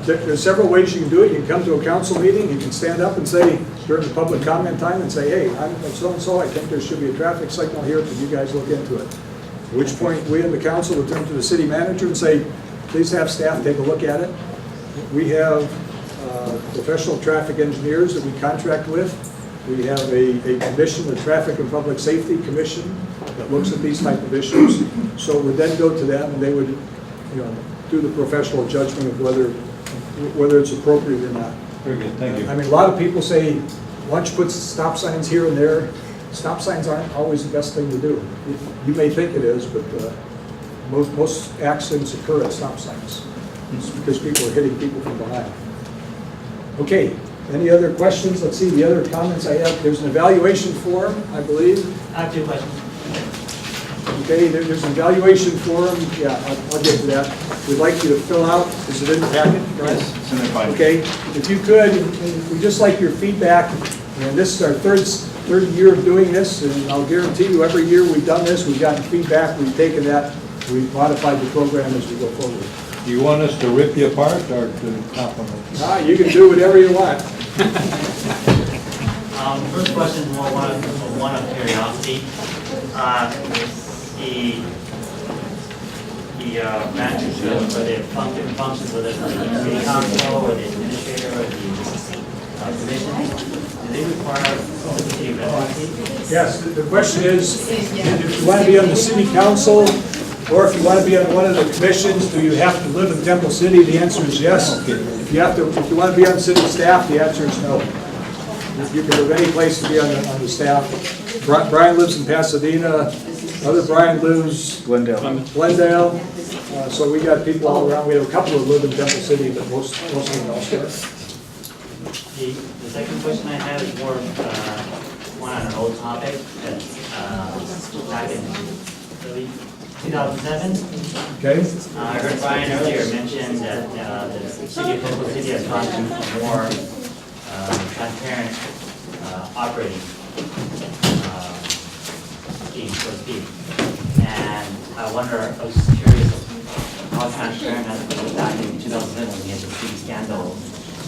Speaker 1: There's several ways you can do it. You can come to a council meeting, you can stand up and say, during the public comment time, and say, hey, I'm so-and-so, I think there should be a traffic signal here, can you guys look into it? At which point, we in the council would turn to the city manager and say, please have staff take a look at it. We have professional traffic engineers that we contract with. We have a commission, the Traffic and Public Safety Commission, that looks at these type of issues. So it would then go to them, and they would, do the professional judgment of whether it's appropriate or not.
Speaker 8: Very good, thank you.
Speaker 1: I mean, a lot of people say, lunch puts stop signs here and there. Stop signs aren't always the best thing to do. You may think it is, but most accidents occur at stop signs. It's because people are hitting people from behind. Okay, any other questions? Let's see, the other comments I have. There's an evaluation form, I believe.
Speaker 21: I have 2 questions.
Speaker 1: Okay, there's an evaluation form. Yeah, I'll get to that. We'd like you to fill out. Is it in the packet?
Speaker 11: Yes, it's in the binder.
Speaker 1: Okay, if you could, and we'd just like your feedback. And this is our third year of doing this, and I'll guarantee you every year we've done this, we've gotten feedback, we've taken that, we've modified the program as we go forward.
Speaker 8: Do you want us to rip you apart or to compliment?
Speaker 1: You can do whatever you want.
Speaker 21: First question is more one of curiosity. The manager, whether it functions, whether it's the city council or the administrator or the commission, do they require city residency?
Speaker 1: Yes, the question is, if you want to be on the city council, or if you want to be on one of the commissions, do you have to live in Temple City? The answer is yes. If you want to be on city staff, the answer is no. You can live any place to be on the staff. Brian lives in Pasadena. Other Brian lives Glendale. So we got people all around. We have a couple that live in Temple City, but most of them elsewhere.
Speaker 21: The second question I have is more one on an old topic that's back in early 2007.
Speaker 1: Okay.
Speaker 21: I heard Brian earlier mention that the city of Temple City has gone to a more transparent operating scheme, so to speak. And I was just curious how transparent has it been back in 2007 when we had the big scandal,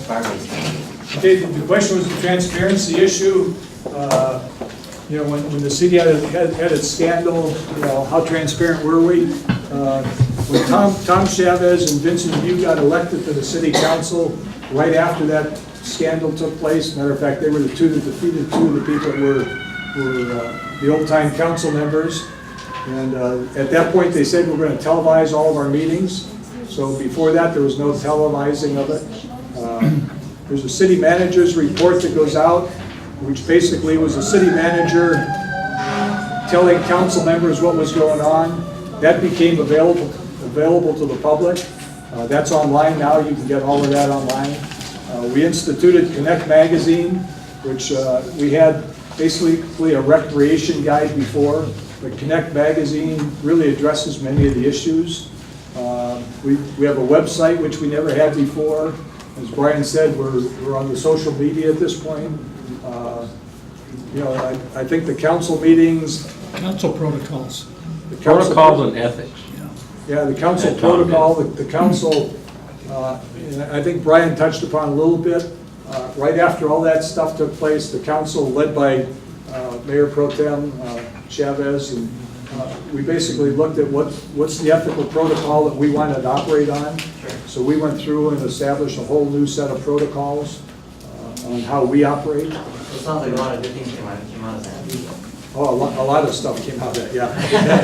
Speaker 21: Barclays scandal.
Speaker 1: Okay, the question was the transparency issue. When the city had its scandal, how transparent were we? When Tom Chavez and Vincent Yu got elected to the city council, right after that scandal took place, matter of fact, they were the two that defeated two of the people that were the old-time council members. And at that point, they said we're going to televise all of our meetings. So before that, there was no televising of it. There's a city manager's report that goes out, which basically was a city manager telling council members what was going on. That became available to the public. That's online now. You can get all of that online. We instituted Connect Magazine, which we had basically a recreation guide before, but Connect Magazine really addresses many of the issues. We have a website which we never had before. As Brian said, we're on the social media at this point. I think the council meetings...
Speaker 12: Council protocols.
Speaker 7: Protocols and ethics.
Speaker 1: Yeah, the council protocol, the council, and I think Brian touched upon a little bit. Right after all that stuff took place, the council led by Mayor Pro Tem Chavez, and we basically looked at what's the ethical protocol that we wanted to operate on. So we went through and established a whole new set of protocols on how we operate.
Speaker 21: It sounds like a lot of good things came out of that.
Speaker 1: Oh, a lot of stuff came out of that, yeah.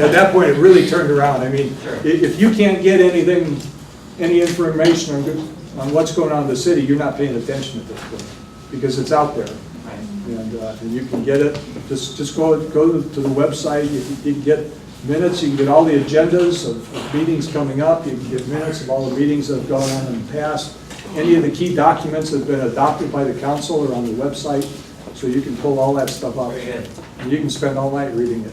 Speaker 1: At that point, it really turned around. I mean, if you can't get any information on what's going on in the city, you're not paying attention at this point, because it's out there. And you can get it. Just go to the website. You can get minutes. You can get all the agendas of meetings coming up. You can get minutes of all the meetings that have gone on in the past. Any of the key documents that have been adopted by the council are on the website, so you can pull all that stuff up.
Speaker 21: Very good.
Speaker 1: And you can spend all night reading it.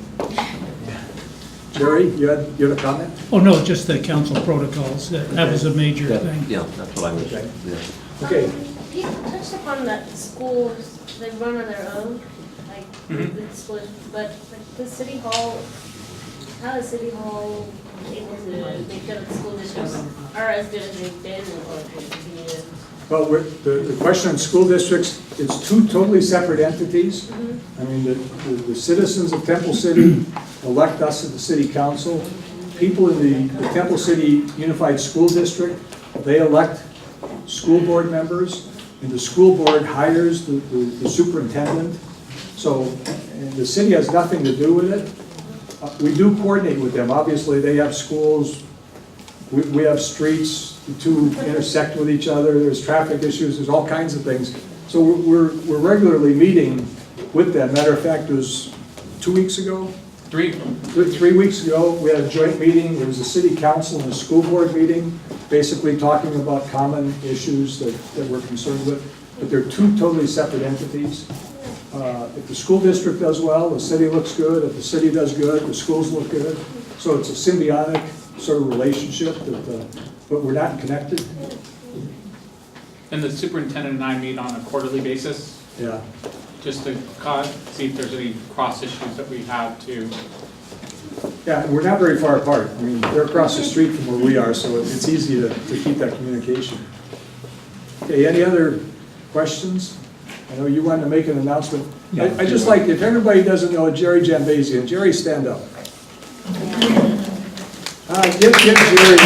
Speaker 1: Jerry, you had a comment?
Speaker 12: Oh, no, just the council protocols. That was a major thing.
Speaker 7: Yeah, that's what I was,
Speaker 1: Okay.
Speaker 7: yeah.
Speaker 1: Okay.
Speaker 5: You touched upon that schools, they run on their own, like
Speaker 4: Mhm.
Speaker 5: the split, but the city hall, how is city hall able to make sure that the school districts are as good as they've been or can continue to?
Speaker 1: Well, the question on school districts, it's two totally separate entities. I mean, the citizens of Temple City elect us at the city council. People in the Temple City Unified School District, they elect school board members, and the school board hires the superintendent. So, and the city has nothing to do with it. We do coordinate with them. Obviously, they have schools, we have streets, the two intersect with each other, there's traffic issues, there's all kinds of things. So we're regularly meeting with them. Matter of fact, it was 2 weeks ago? 3 weeks ago, we had a joint meeting. There was a city council and a school board meeting, basically talking about common issues that we're concerned with. But they're two totally separate entities. If the school district does well, the city looks good. If the city does good, the schools look good. So it's a symbiotic sort of relationship, but we're not connected.
Speaker 4: And the superintendent and I meet on a quarterly basis,
Speaker 1: Yeah.
Speaker 4: just to see if there's any cross issues that we have to.
Speaker 1: Yeah, and we're not very far apart. I mean, they're across the street from where we are, so it's easy to keep that communication. Okay, any other questions? I know you wanted to make an announcement. I just like, if everybody doesn't know Jerry Jambazian, Jerry, stand up. Give Jerry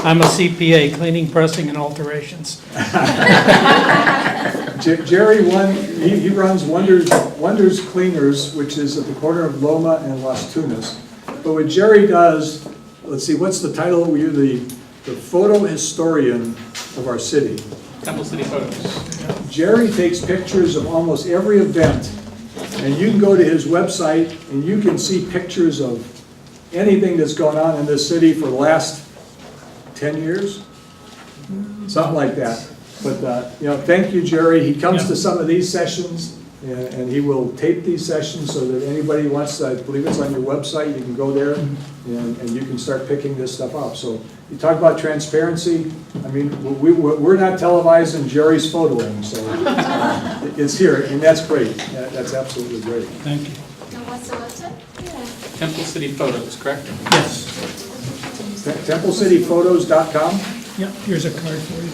Speaker 12: I'm a CPA, cleaning, pressing, and alterations.
Speaker 1: Jerry, he runs Wonders Cleaners, which is at the corner of Loma and Las Tunas. But what Jerry does, let's see, what's the title? You're the photo historian of our city.
Speaker 4: Temple City Photos.
Speaker 1: Jerry takes pictures of almost every event, and you can go to his website and you can see pictures of anything that's gone on in this city for the last 10 years, something like that. But, thank you, Jerry. He comes to some of these sessions, and he will tape these sessions so that anybody wants to, I believe it's on your website, you can go there and you can start picking this stuff up. So you talk about transparency. I mean, we're not televising Jerry's photoing, so it's here, and that's great. That's absolutely great.
Speaker 12: Thank you.
Speaker 6: And what's the website?
Speaker 4: Temple City Photos, correct?
Speaker 12: Yes.
Speaker 1: TempleCityPhotos.com.
Speaker 12: Yep, here's a card for you.